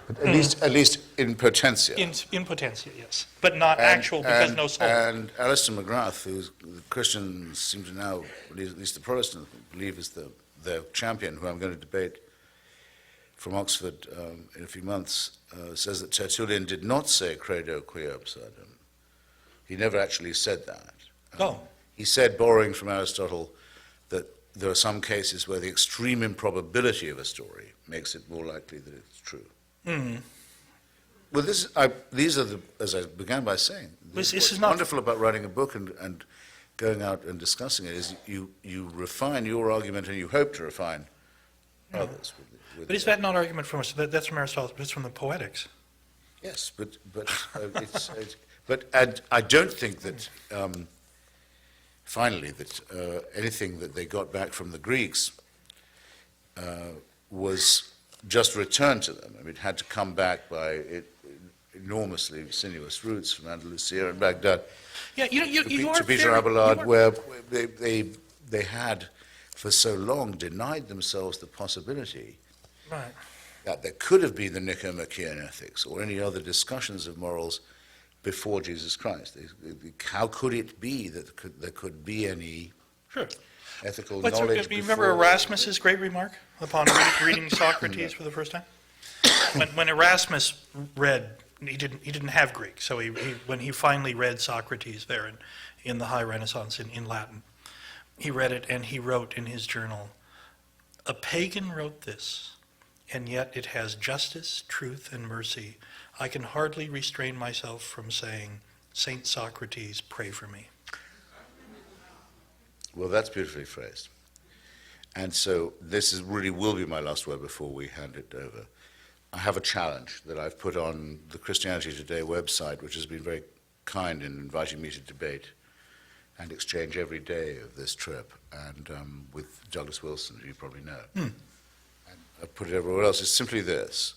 B: but at least in potentia.
A: in potentia, yes, but not actual because no soul.
B: And Alistair McGrath, who the Christians seem to now, at least the Protestants, believe is their champion, who I'm going to debate from Oxford in a few months, says that Tertullian did not say credo quia absurdum. He never actually said that.
A: Oh.
B: He said, borrowing from Aristotle, that there are some cases where the extreme improbability of a story makes it more likely that it's true.
A: Mm.
B: Well, these are the, as I began by saying,
A: This
B: what's
A: is not-
B: wonderful about writing a book and going out and discussing it is you refine your argument and you hope to refine others. With
A: But is that not argument from us? That's from Aristotle. That's from the Poetics.
B: Yes, but I don't think that finally that anything that they got back from the Greeks was just returned to them. I mean, it had to come back by enormously sinuous routes from Andalusia and Baghdad
A: Yeah, you are
B: to Peter
A: very-
B: Abelard,
A: you are-
B: where they had for so long denied themselves the possibility
A: Right.
B: that there could have been the Nicomachean ethics or any other discussions of morals before Jesus Christ. How could it be that there could be any
A: Sure.
B: ethical
A: Let's
B: knowledge
A: you remember
B: before-
A: Erasmus's great remark upon reading Socrates for the first time? When Erasmus read, he didn't have Greek, so when he finally read Socrates there in the High Renaissance in Latin, he read it and he wrote in his journal, "A pagan wrote this, and yet it has justice, truth, and mercy. I can hardly restrain myself from saying, Saint Socrates, pray for me."
B: Well, that's beautifully phrased. And so this really will be my last word before we hand it over. I have a challenge that I've put on the Christianity Today website, which has been very kind in inviting me to debate and exchange every day of this trip, and with Douglas Wilson, who you probably know. And I've put it everywhere else. It's simply this.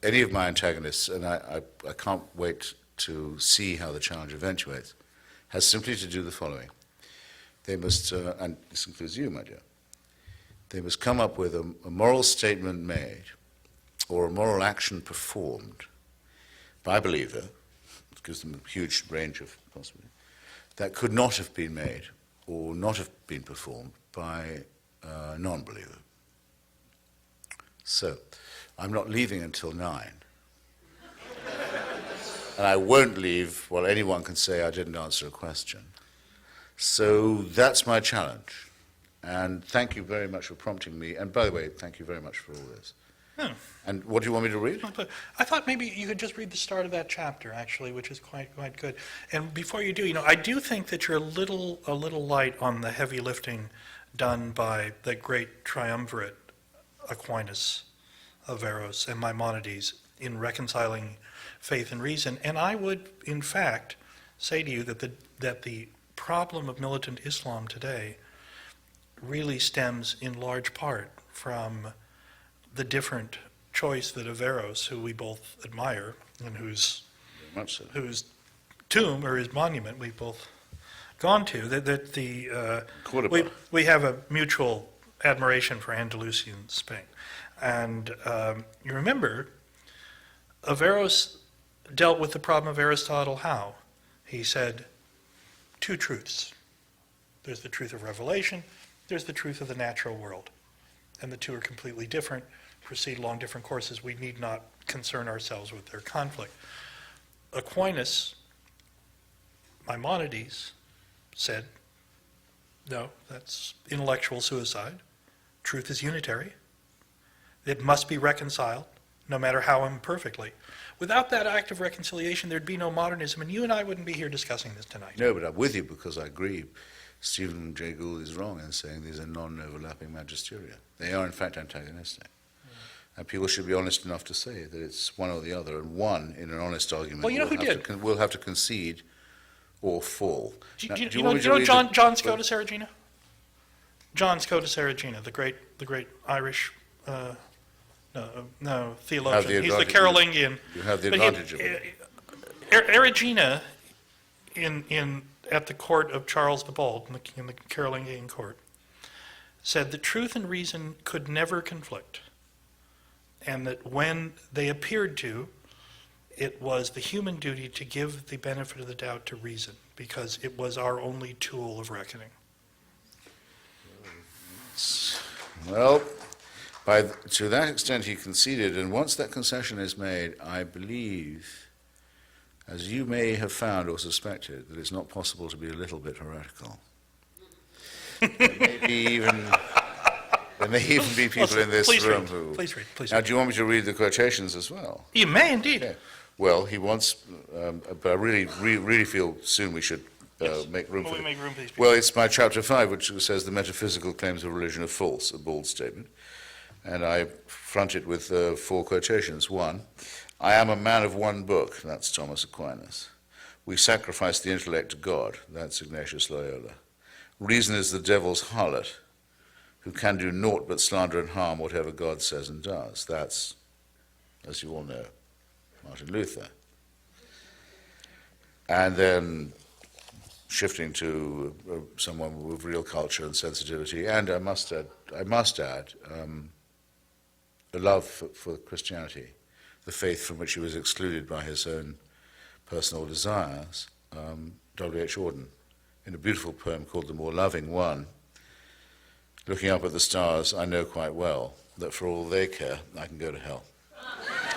B: Any of my antagonists, and I can't wait to see how the challenge eventuates, has simply to do the following. They must, and this includes you, my dear, they must come up with a moral statement made or a moral action performed by a believer, it gives them a huge range of possibilities, that could not have been made or not have been performed by a non-believer. So, I'm not leaving until 9. And I won't leave while anyone can say I didn't answer a question. So that's my challenge. And thank you very much for prompting me. And by the way, thank you very much for all this.
A: Hmm.
B: And what do you want me to read?
A: I thought maybe you could just read the start of that chapter, actually, which is quite good. And before you do, I do think that you're a little light on the heavy lifting done by the great triumvirate, Aquinas, Averroes, and Maimonides, in reconciling faith and reason. And I would, in fact, say to you that the problem of militant Islam today really stems in large part from the different choice that Averroes, who we both admire, and whose tomb or his monument we've both gone to, we have a mutual admiration for Andalusian Spain. And you remember, Averroes dealt with the problem of Aristotle how? He said, two truths. There's the truth of revelation, there's the truth of the natural world. And the two are completely different, proceed along different courses. We need not concern ourselves with their conflict. Aquinas, Maimonides, said, no, that's intellectual suicide. Truth is unitary. It must be reconciled, no matter how imperfectly. Without that act of reconciliation, there'd be no modernism, and you and I wouldn't be here discussing this tonight.
B: No, but I'm with you because I agree. Stephen Jay Gould is wrong in saying these are non-overlapping magisteria. They are, in fact, antagonistic. And people should be honest enough to say that it's one or the other, and one, in an honest argument,
A: Well, you know who did?
B: Will have to concede or fall.
A: Do
B: Now,
A: you
B: want me to
A: know
B: read
A: John Scotus Erigena? John Scotus Erigena, the great Irish theologian. He's the Carolingian.
B: You have the advantage of it.
A: Erigena, at the court of Charles the Bald, in the Carolingian court, said that truth and reason could never conflict, and that when they appeared to, it was the human duty to give the benefit of the doubt to reason, because it was our only tool of reckoning.
B: Well, to that extent he conceded, and once that concession is made, I believe, as you may have found or suspected, that it's not possible to be a little bit heretical. There may even be people in this room who...
A: Please read.
B: Now, do you want me to read the quotations as well?
A: You may indeed.
B: Okay. Well, he wants, but I really feel soon we should make room for it.
A: Make room for these people.
B: Well, it's my chapter 5, which says the metaphysical claims of religion are false, a bold statement. And I front it with 4 quotations. 1, I am a man of one book, that's Thomas Aquinas. We sacrifice the intellect to God, that's Ignatius Loyola. Reason is the devil's harlot, who can do naught but slander and harm whatever God says and does. That's, as you all know, Martin Luther. And then shifting to someone with real culture and sensitivity, and I must add, a love for Christianity, the faith from which he was excluded by his own personal desires, W.H. Auden, in a beautiful poem called The More Loving One. Looking up at the stars, I know quite well that for all they care, I can go to hell.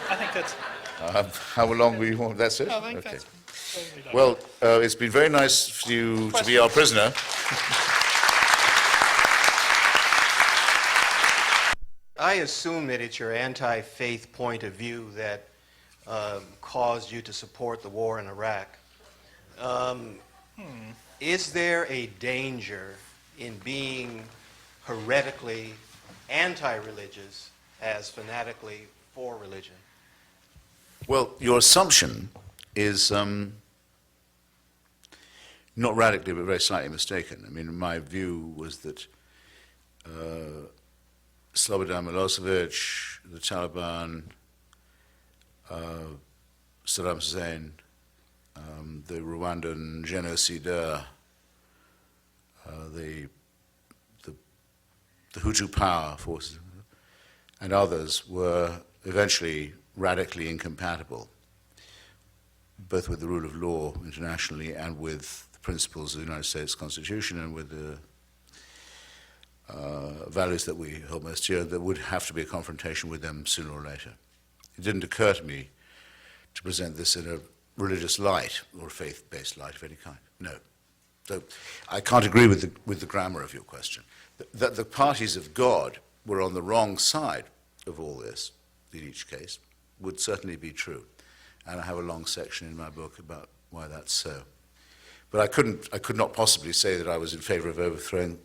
A: I think that's...
B: How long will you want? That's it?
A: I think
B: Okay.
A: that's totally done.
B: Well, it's been very nice for you to be our prisoner.
C: I assume that it's your anti-faith point of view that caused you to support the war in Iraq. Is there a danger in being heretically anti-religious as fanatically for religion?
B: Well, your assumption is not radically but very slightly mistaken. I mean, my view was that Slobodan Milosevic, the Taliban, Saddam Hussein, the Rwandan genocidaire, the Hutu power forces, and others were eventually radically incompatible, both with the rule of law internationally and with the principles of the United States Constitution and with the values that we hold most dear. There would have to be a confrontation with them sooner or later. It didn't occur to me to present this in a religious light or a faith-based light of any kind. No. So I can't agree with the grammar of your question. That the parties of God were on the wrong side of all this in each case, would certainly be true. And I have a long section in my book about why that's so. But I could not possibly say that I was in favor of overthrowing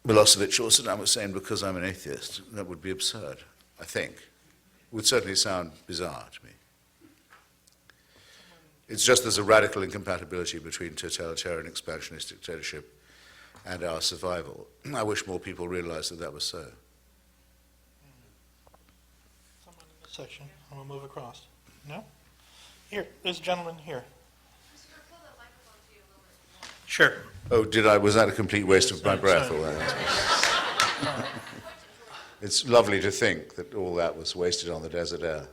B: Milosevic or Saddam Hussein because I'm an atheist. That would be absurd, I think. It would certainly sound bizarre to me. It's just there's a radical incompatibility between totalitarian expansionist dictatorship and our survival. I wish more people realized that that was so.
A: Someone in this section. I'm going to move across. No? Here, there's a gentleman here. Sure.
B: Oh, was that a complete waste of my breath? It's lovely to think that all that was wasted on the desert air.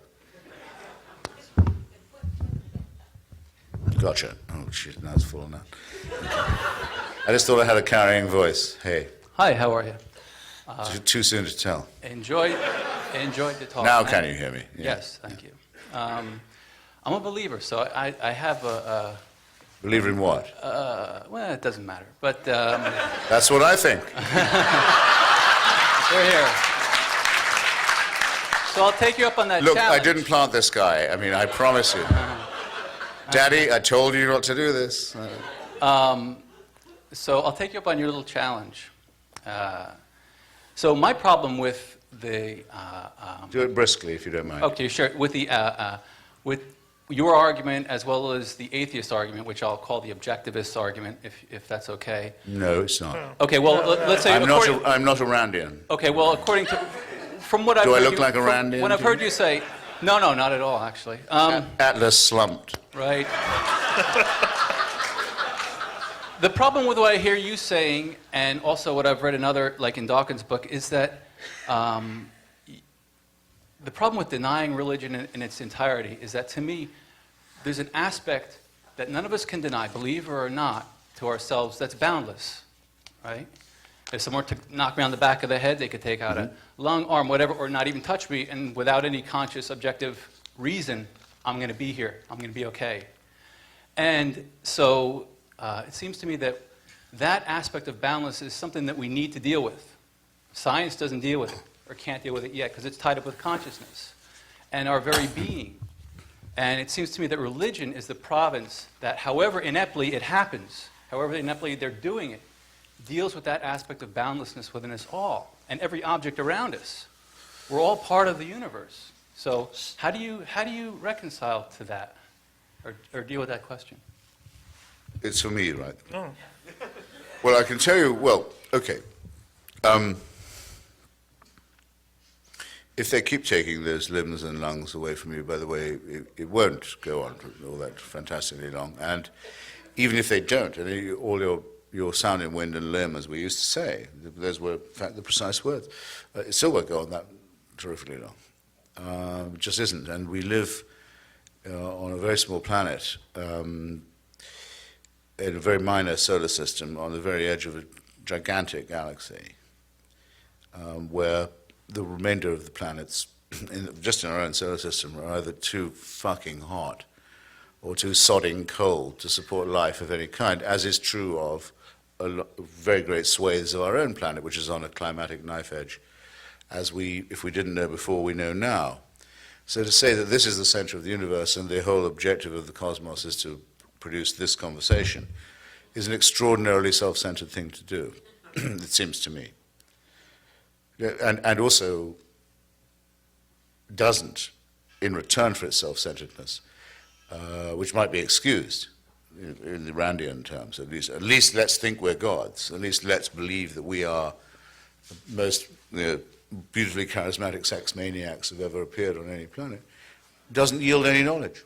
B: Gotcha. Oh, shit, now it's full now. I just thought I had a carrying voice. Hey.
D: Hi, how are you?
B: Too soon to tell.
D: Enjoyed the talk.
B: Now can you hear me? Yeah.
D: Yes, thank you. I'm a believer, so I have a
B: Believer in what?
D: well, it doesn't matter, but
B: That's what I think.
D: we're here. So I'll take you up on that
B: Look,
D: challenge.
B: I didn't plant this guy. I mean, I promise you. Daddy, I told you not to do this.
D: So I'll take you up on your little challenge. So my problem with the
B: Do it briskly, if you don't mind.
D: okay, sure, with your argument as well as the atheist argument, which I'll call the objectivist argument, if that's okay.
B: No, it's not.
D: Okay, well, let's say
B: I'm not a Randian.
D: okay, well, according to from what I've
B: Do I
D: heard
B: look
D: you,
B: like a
D: from
B: Randian
D: When I've
B: to
D: heard
B: you?
D: you say, no, not at all, actually.
B: Atlas slumped.
D: Right. The problem with what I hear you saying, and also what I've read in other, like in Dawkins' book, is that the problem with denying religion in its entirety is that, to me, there's an aspect that none of us can deny, believer or not, to ourselves that's boundless, right? If someone were to knock me on the back of the head, they could take out a lung, arm, whatever, or not even touch me, and without any conscious, objective reason, I'm going to be here. I'm going to be okay. And so it seems to me that that aspect of boundless is something that we need to deal with. Science doesn't deal with it, or can't deal with it yet, because it's tied up with consciousness and our very being. And it seems to me that religion is the province that, however ineptly it happens, however ineptly they're doing it, deals with that aspect of boundlessness within us all and every object around us. We're all part of the universe. So how do you reconcile to that, or deal with that question?
B: It's for me, right?
A: Oh.
B: Well, I can tell you, well, okay. If they keep taking those limbs and lungs away from you, by the way, it won't go on for all that fantastically long. And even if they don't, and all your sound and wind and limb, as we used to say, those were, in fact, the precise words, it still won't go on that terrifically long. It just isn't. And we live on a very small planet, in a very minor solar system, on the very edge of a gigantic galaxy, where the remainder of the planets, just in our own solar system, are either too fucking hot or too sodding cold to support life of any kind, as is true of very great swathes of our own planet, which is on a climatic knife edge, if we didn't know before, we know now. So to say that this is the center of the universe and the whole objective of the cosmos is to produce this conversation is an extraordinarily self-centered thing to do, it seems to me. And also doesn't, in return for its self-centeredness, which might be excused in the Randian terms, at least let's think we're gods. At least let's believe that we are the most beautifully charismatic sex maniacs who've ever appeared on any planet. Doesn't yield any knowledge.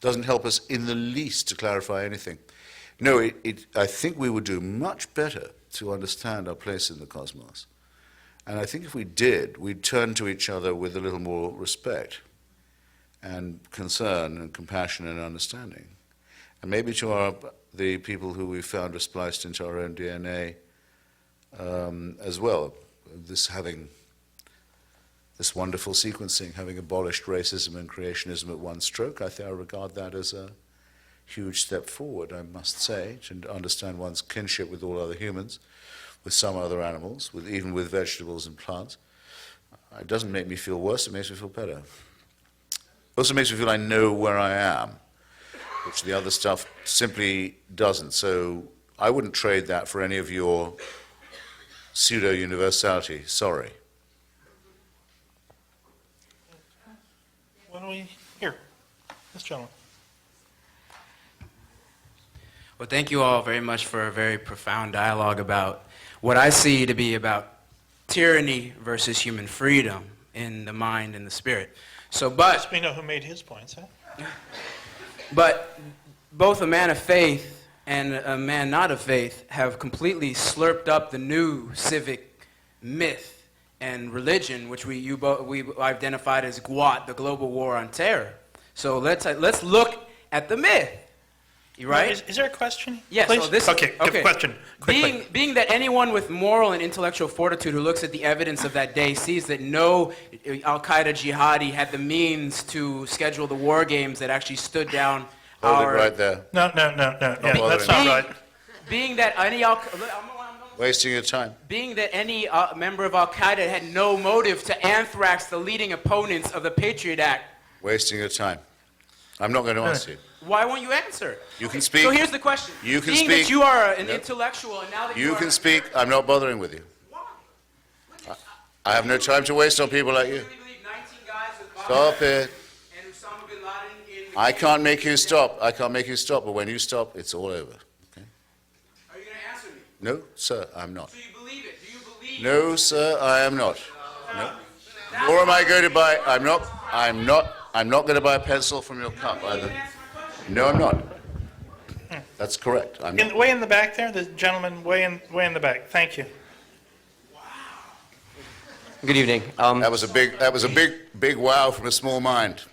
B: Doesn't help us in the least to clarify anything. No, I think we would do much better to understand our place in the cosmos. And I think if we did, we'd turn to each other with a little more respect and concern and compassion and understanding. And maybe to the people who we found are spliced into our own DNA as well, this wonderful sequencing, having abolished racism and creationism at one stroke, I regard that as a huge step forward, I must say, to understand one's kinship with all other humans, with some other animals, even with vegetables and plants. It doesn't make me feel worse, it makes me feel better. It also makes me feel I know where I am, which the other stuff simply doesn't. So I wouldn't trade that for any of your pseudo-universality. Sorry.
A: Why don't we, here, this gentleman.
E: Well, thank you all very much for a very profound dialogue about what I see to be about tyranny versus human freedom in the mind and the spirit. So, but
A: We know who made his points, huh?
E: But both a man of faith and a man not of faith have completely slurped up the new civic myth and religion, which we identified as GWAT, the global war on terror. So let's look at the myth. You right?
A: Is there a question?
E: Yes.
A: Please?
E: So this,
A: okay, good question. Quickly.
E: Being that anyone with moral and intellectual fortitude who looks at the evidence of that day sees that no Al-Qaeda jihadi had the means to schedule the war games that actually stood down
B: Hold it right there.
A: No. Yeah,
B: bothering
A: that's not
B: me.
A: right.
E: Being that any
B: Wasting your time.
E: Being that any member of Al-Qaeda had no motive to anthrax the leading opponents of the Patriot Act.
B: Wasting your time. I'm not going to answer you.
E: Why won't you answer?
B: You can speak.
E: So here's the question.
B: You can
E: Being
B: speak.
E: that you are an
B: Yep.
E: intellectual and now that
B: You
E: are...
B: can speak. I'm not bothering with you.
E: Why?
B: I have no time to waste on people like you.
E: You really believe 19 guys with bombs
B: Stop it.
E: and Osama bin Laden in...
B: I can't make you stop. I can't make you stop, but when you stop, it's all over. Okay?
E: Are you going to answer me?
B: No, sir, I'm not.
E: So you believe it? Do you believe...
B: No, sir, I am not. No. Nor am I going to buy, I'm not going to buy a pencil from your cup either. No, I'm not. That's correct. I'm not.
A: Way in the back there, the gentleman way in the back. Thank you.
F: Good evening.
B: That was a big wow from a small mind.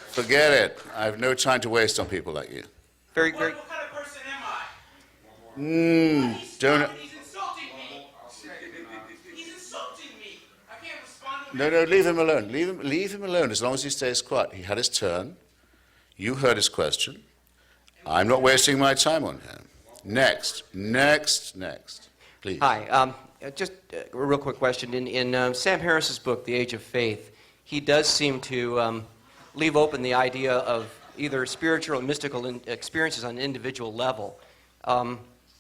B: Forget it. I have no time to waste on people like you.
F: Very,
E: What
F: very.
E: kind of person am I?
B: Don't.
E: He's insulting me. He's insulting me. I can't respond to
B: No, leave him alone. Leave him alone as long as he stays quiet. He had his turn. You heard his question. I'm not wasting my time on him. Next. Please.
F: Hi. Just a real quick question. In Sam Harris's book, The Age of Faith, he does seem to leave open the idea of either spiritual and mystical experiences on an individual level.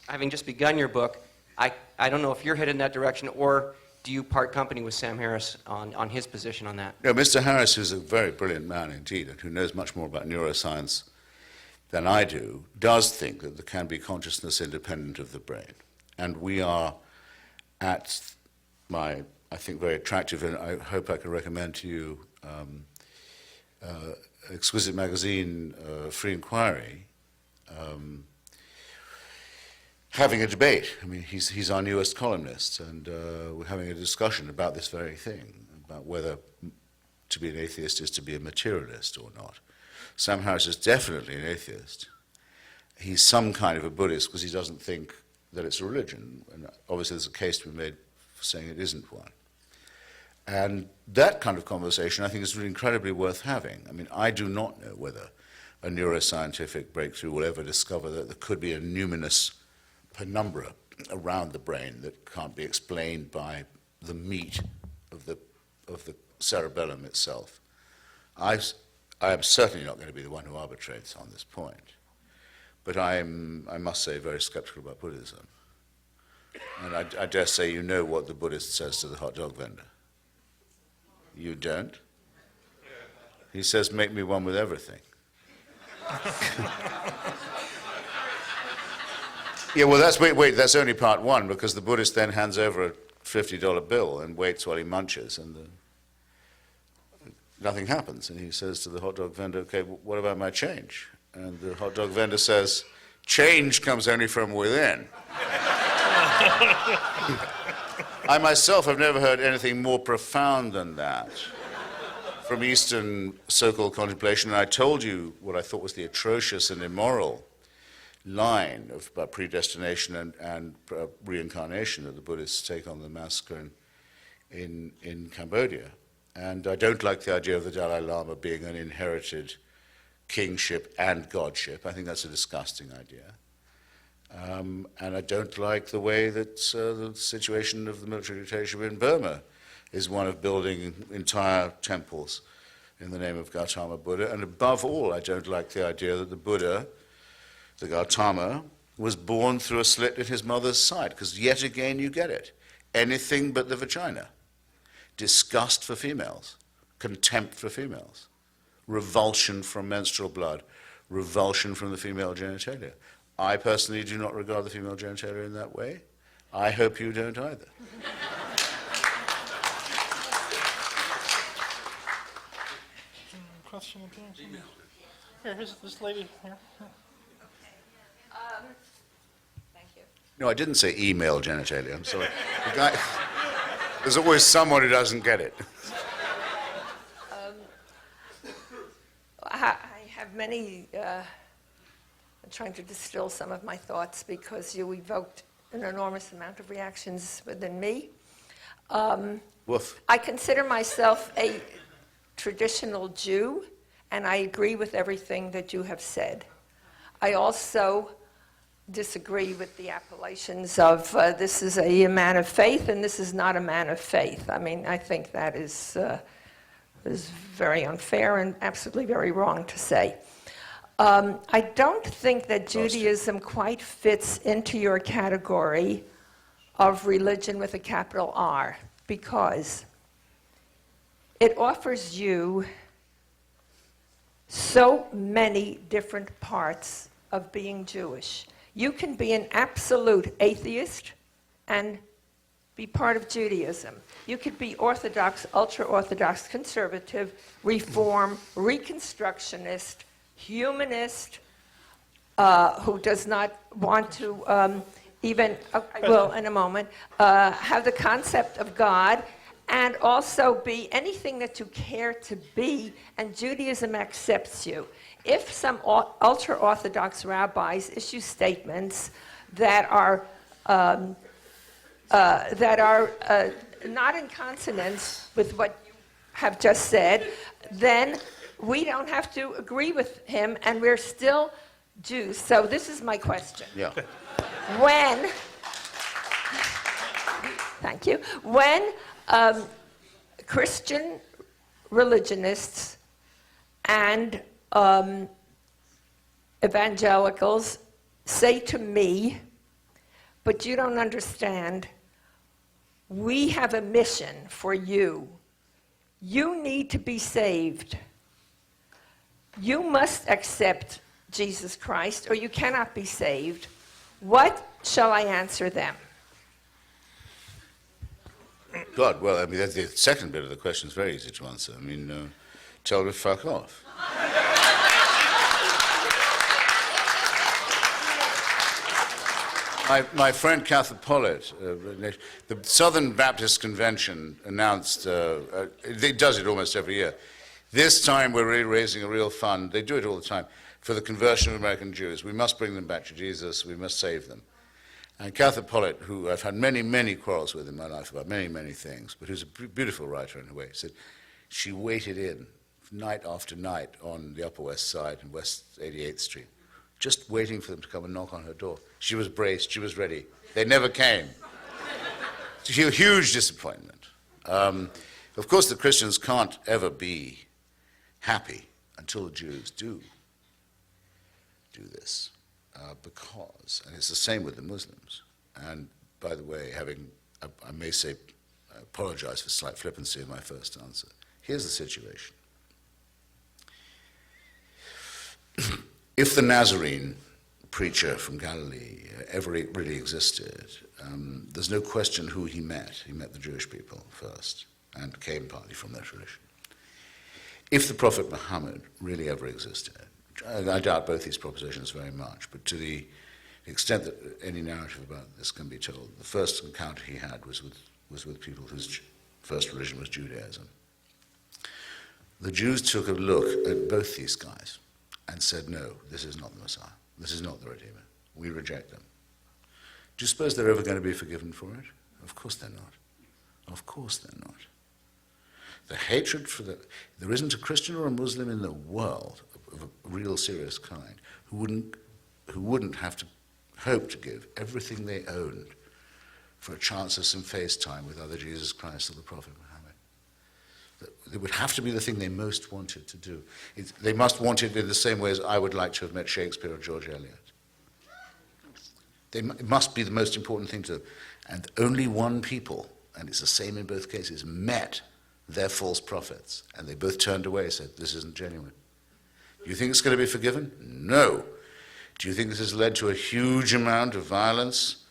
F: Having just begun your book, I don't know if you're headed in that direction, or do you part company with Sam Harris on his position on that?
B: No, Mr. Harris, who's a very brilliant man indeed, and who knows much more about neuroscience than I do, does think that there can be consciousness independent of the brain. And we are at my, I think, very attractive, and I hope I can recommend to you, exquisite magazine, Free Inquiry, having a debate. I mean, he's our newest columnist, and we're having a discussion about this very thing, about whether to be an atheist is to be a materialist or not. Sam Harris is definitely an atheist. He's some kind of a Buddhist because he doesn't think that it's a religion, and obviously there's a case to be made for saying it isn't one. And that kind of conversation, I think, is really incredibly worth having. I mean, I do not know whether a neuroscientific breakthrough will ever discover that there could be a numinous penumbra around the brain that can't be explained by the meat of the cerebellum itself. I am certainly not going to be the one who arbitrates on this point, but I must say, very skeptical about Buddhism. And I dare say you know what the Buddhist says to the hot dog vendor. You don't? He says, make me one with everything. Yeah, well, wait, that's only part one, because the Buddhist then hands over a $50 bill and waits while he munches, and nothing happens. And he says to the hot dog vendor, okay, what about my change? And the hot dog vendor says, change comes only from within. I myself have never heard anything more profound than that from Eastern so-called contemplation, and I told you what I thought was the atrocious and immoral line about predestination and reincarnation that the Buddhists take on the massacre in Cambodia. And I don't like the idea of the Dalai Lama being an inherited kingship and godship. I think that's a disgusting idea. And I don't like the way that the situation of the military dictatorship in Burma is one of building entire temples in the name of Gautama Buddha. And above all, I don't like the idea that the Buddha, the Gautama, was born through a slit in his mother's side, because yet again you get it. Anything but the vagina. Disgust for females, contempt for females, revulsion from menstrual blood, revulsion from the female genitalia. I personally do not regard the female genitalia in that way. I hope you don't either.
A: Question again? Here, here's this lady here.
G: Thank you.
B: No, I didn't say email genitalia, I'm sorry. The guy, there's always someone who doesn't get it.
G: I have many, I'm trying to distill some of my thoughts because you evoked an enormous amount of reactions within me.
B: Woof.
G: I consider myself a traditional Jew, and I agree with everything that you have said. I also disagree with the appellations of this is a man of faith and this is not a man of faith. I mean, I think that is very unfair and absolutely very wrong to say. I don't think that Judaism quite fits into your category of religion with a capital R, because it offers you so many different parts of being Jewish. You can be an absolute atheist and be part of Judaism. You could be Orthodox, ultra-Orthodox, conservative, Reform, Reconstructionist, humanist, who does not want to even, I will in a moment, have the concept of God, and also be anything that you care to be, and Judaism accepts you. If some ultra-Orthodox rabbis issue statements that are not in consonance with what you have just said, then we don't have to agree with him, and we're still Jews. So this is my question.
B: Yeah.
G: When, thank you, when Christian religionists and evangelicals say to me, but you don't understand, we have a mission for you. You need to be saved. You must accept Jesus Christ or you cannot be saved. What shall I answer them?
B: God, well, I mean, that's the second bit of the question is very easy to answer. I mean, tell me fuck off. My friend Catholic Pollitt, the Southern Baptist Convention announced, it does it almost every year. This time we're really raising a real fund, they do it all the time, for the conversion of American Jews. We must bring them back to Jesus, we must save them. And Catholic Pollitt, who I've had many, many quarrels with in my life about many, many things, but who's a beautiful writer in a way, said she waited in night after night on the Upper West Side and West 88th Street, just waiting for them to come and knock on her door. She was braced, she was ready. They never came. It's a huge disappointment. Of course, the Christians can't ever be happy until the Jews do this. Because, and it's the same with the Muslims, and by the way, I may say, I apologize for slight flippancy in my first answer. Here's the situation. If the Nazarene preacher from Galilee ever really existed, there's no question who he met. He met the Jewish people first, and came partly from their tradition. If the Prophet Muhammad really ever existed, I doubt both these propositions very much, but to the extent that any narrative about this can be told, the first encounter he had was with people whose first religion was Judaism. The Jews took a look at both these guys and said, no, this is not the Messiah. This is not the Redeemer. We reject them. Do you suppose they're ever going to be forgiven for it? Of course they're not. Of course they're not. The hatred for there isn't a Christian or a Muslim in the world of a real serious kind who wouldn't have to hope to give everything they owned for a chance of some face time with either Jesus Christ or the Prophet Muhammad. It would have to be the thing they most wanted to do. They must want it in the same way as I would like to have met Shakespeare or George Eliot. It must be the most important thing to them. And only one people, and it's the same in both cases, met their false prophets. And they both turned away and said, this isn't genuine. Do you think it's going to be forgiven? No. Do you think this has led to a huge amount of violence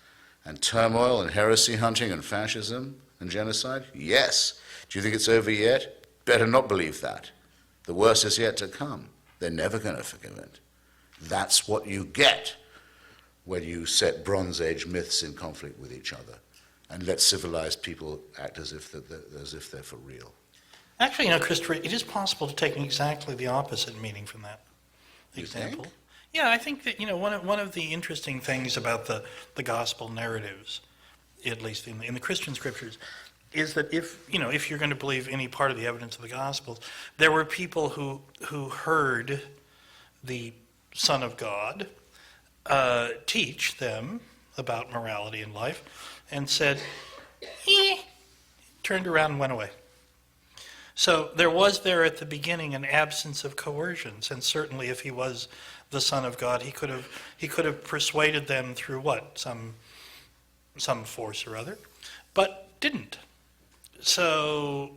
B: and turmoil and heresy hunting and fascism and genocide? Yes. Do you think it's over yet? Better not believe that. The worst is yet to come. They're never going to forgive it. That's what you get when you set Bronze Age myths in conflict with each other and let civilized people act as if they're for real.
A: Actually, Christopher, it is possible to take exactly the opposite meaning from that example.
B: Think?
A: Yeah, I think that one of the interesting things about the gospel narratives, at least in the Christian scriptures, is that if you're going to believe any part of the evidence of the Gospels, there were people who heard the Son of God teach them about morality and life, and said, turned around and went away. So there was at the beginning an absence of coercions, and certainly if he was the Son of God, he could have persuaded them through what? Some force or other, but didn't. So,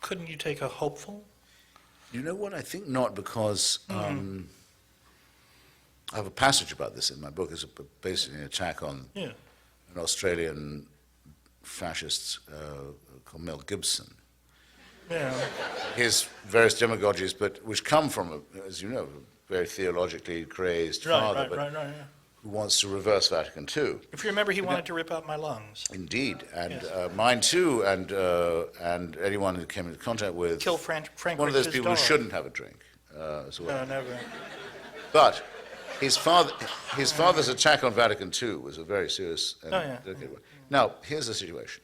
A: couldn't you take a hopeful?
B: You know what? I think not, because I have a passage about this in my book. It's basically an attack on an Australian fascist called Mel Gibson.
A: Yeah.
B: His various demagogies, but which come from, as you know, a very theologically crazy father,
A: Right, yeah.
B: who wants to reverse Vatican II.
A: If you remember, he wanted to rip out my lungs.
B: Indeed, and
A: Yes.
B: mine too, and anyone who came into contact with
A: Kill Frank
B: one of those
A: Rich's
B: people who
A: dog.
B: shouldn't have a drink as well.
A: No, never.
B: But his father's attack on Vatican II was a very serious and delicate one. Now, here's the situation.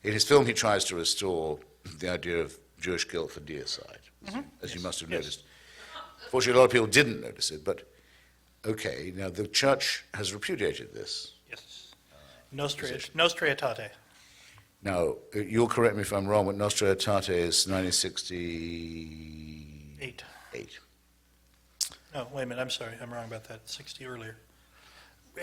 B: In his film, he tries to restore the idea of Jewish guilt for deicide, as you must have noticed. Fortunately, a lot of people didn't notice it, but okay, now the church has repudiated this.
A: Yes. Nostra Aetate.
B: Now, you'll correct me if I'm wrong, but Nostra Aetate is 1968.
A: No, wait a minute, I'm sorry, I'm wrong about that, 60 earlier.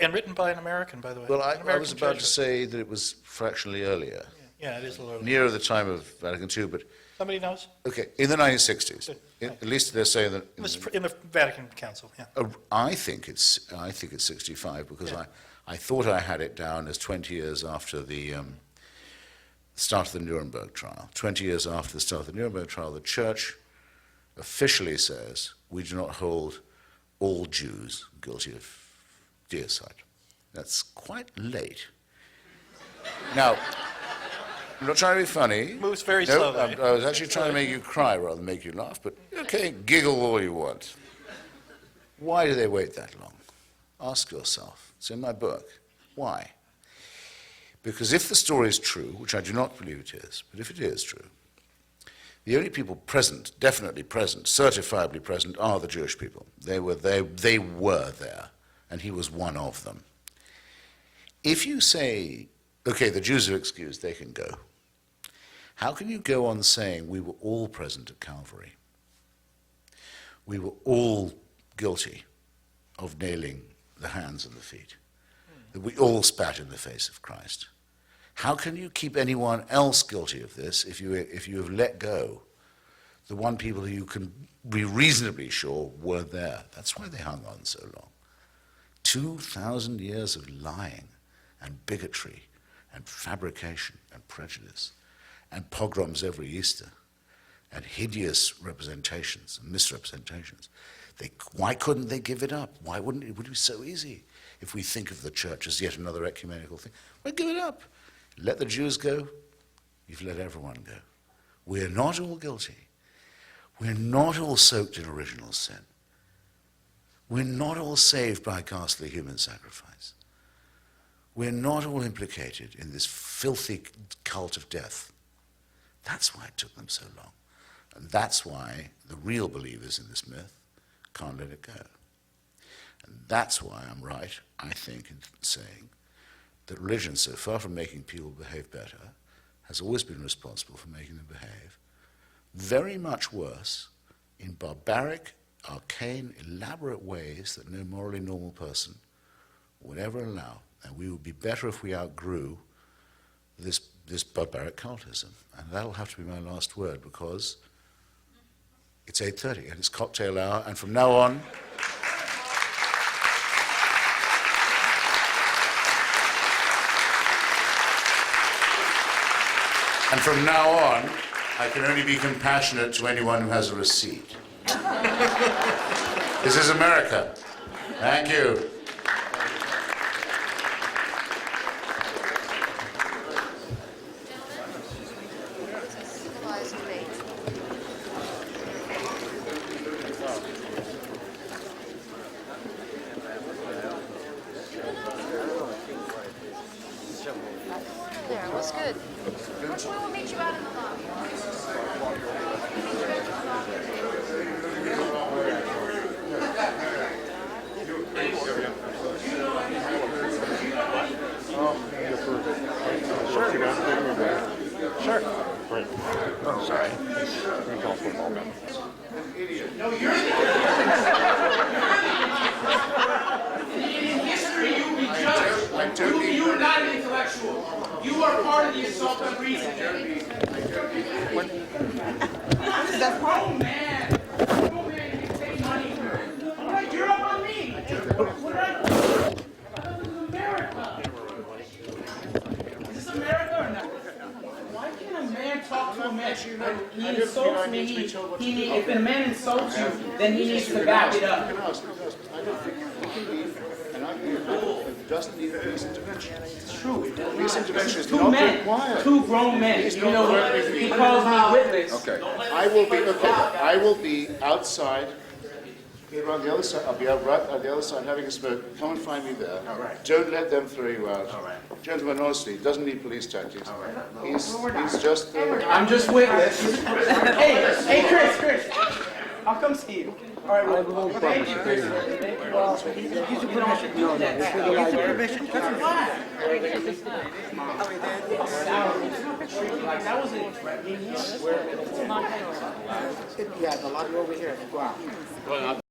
A: And written by an American, by the way.
B: Well,
A: An
B: I
A: American
B: was about to
A: Jesuit.
B: say that it was fractionally earlier,
A: Yeah, it is a little.
B: nearer the time of Vatican II, but
A: Somebody knows?
B: okay, in the 1960s.
A: Good.
B: At least they're saying that.
A: In the Vatican Council, yeah.
B: I think it's 65 because I thought I had it down as 20 years after the start of the Nuremberg trial. 20 years after the start of the Nuremberg trial, the church officially says we do not hold all Jews guilty of deicide. That's quite late. Now, I'm not trying to be funny.
A: Moves very
B: No,
A: slowly.
B: I was actually trying to make you cry rather than make you laugh, but okay, giggle all you want. Why do they wait that long? Ask yourself. It's in my book. Why? Because if the story is true, which I do not believe it is, but if it is true, the only people present, definitely present, certifiably present, are the Jewish people. They were there, and he was one of them. If you say, okay, the Jews are excused, they can go, how can you go on saying we were all present at Calvary? We were all guilty of nailing the hands and the feet. That we all spat in the face of Christ. How can you keep anyone else guilty of this if you have let go the one people who you can be reasonably sure were there? That's why they hung on so long. 2,000 years of lying and bigotry and fabrication and prejudice and pogroms every Easter and hideous representations and misrepresentations. Why couldn't they give it up? Why wouldn't it? Would be so easy if we think of the church as yet another ecumenical thing. Well, give it up. Let the Jews go. You've let everyone go. We're not all guilty. We're not all soaked in original sin. We're not all saved by ghastly human sacrifice. We're not all implicated in this filthy cult of death. That's why it took them so long. And that's why the real believers in this myth can't let it go. And that's why I'm right, I think, in saying that religion, so far from making people behave better, has always been responsible for making them behave. Very much worse in barbaric, arcane, elaborate ways that no morally normal person would ever allow. And we would be better if we outgrew this barbaric cultism. And that'll have to be my last word, because it's 8:30 and it's cocktail hour, and from now on, I can only be compassionate to anyone who has a receipt. This is America. Thank you.
H: Civilized debate. There, looks good. We'll meet you out in the lobby.
E: In history, you will be judged. You are not an intellectual. You are part of the assault on reason. This is a grown man. Grown man can take money. All right, you're up on me. What did I do? This is America. Is this America or not? Why can't a man talk to a man? He insults me. If a man insults you, then he needs to back it up.
I: I don't think you can leave an argument that doesn't need police intervention.
E: It's true.
I: Police intervention is
E: Two
I: not
E: men,
I: required.
E: two grown men. You know, he calls me witless.
I: Okay. I will be outside. Here on the other side. I'll be out right on the other side having a smoke. Come and find me there. All right. Don't let them throw you out. All right. Gentlemen, honestly, doesn't need police tactics. All right. He's just.
E: I'm just witless. Hey, Chris. I'll come see you. All right, well, thank you, Chris. He's a permission. No, he's a permission. That wasn't threatening.
J: Yeah, the lobby over here. Go out.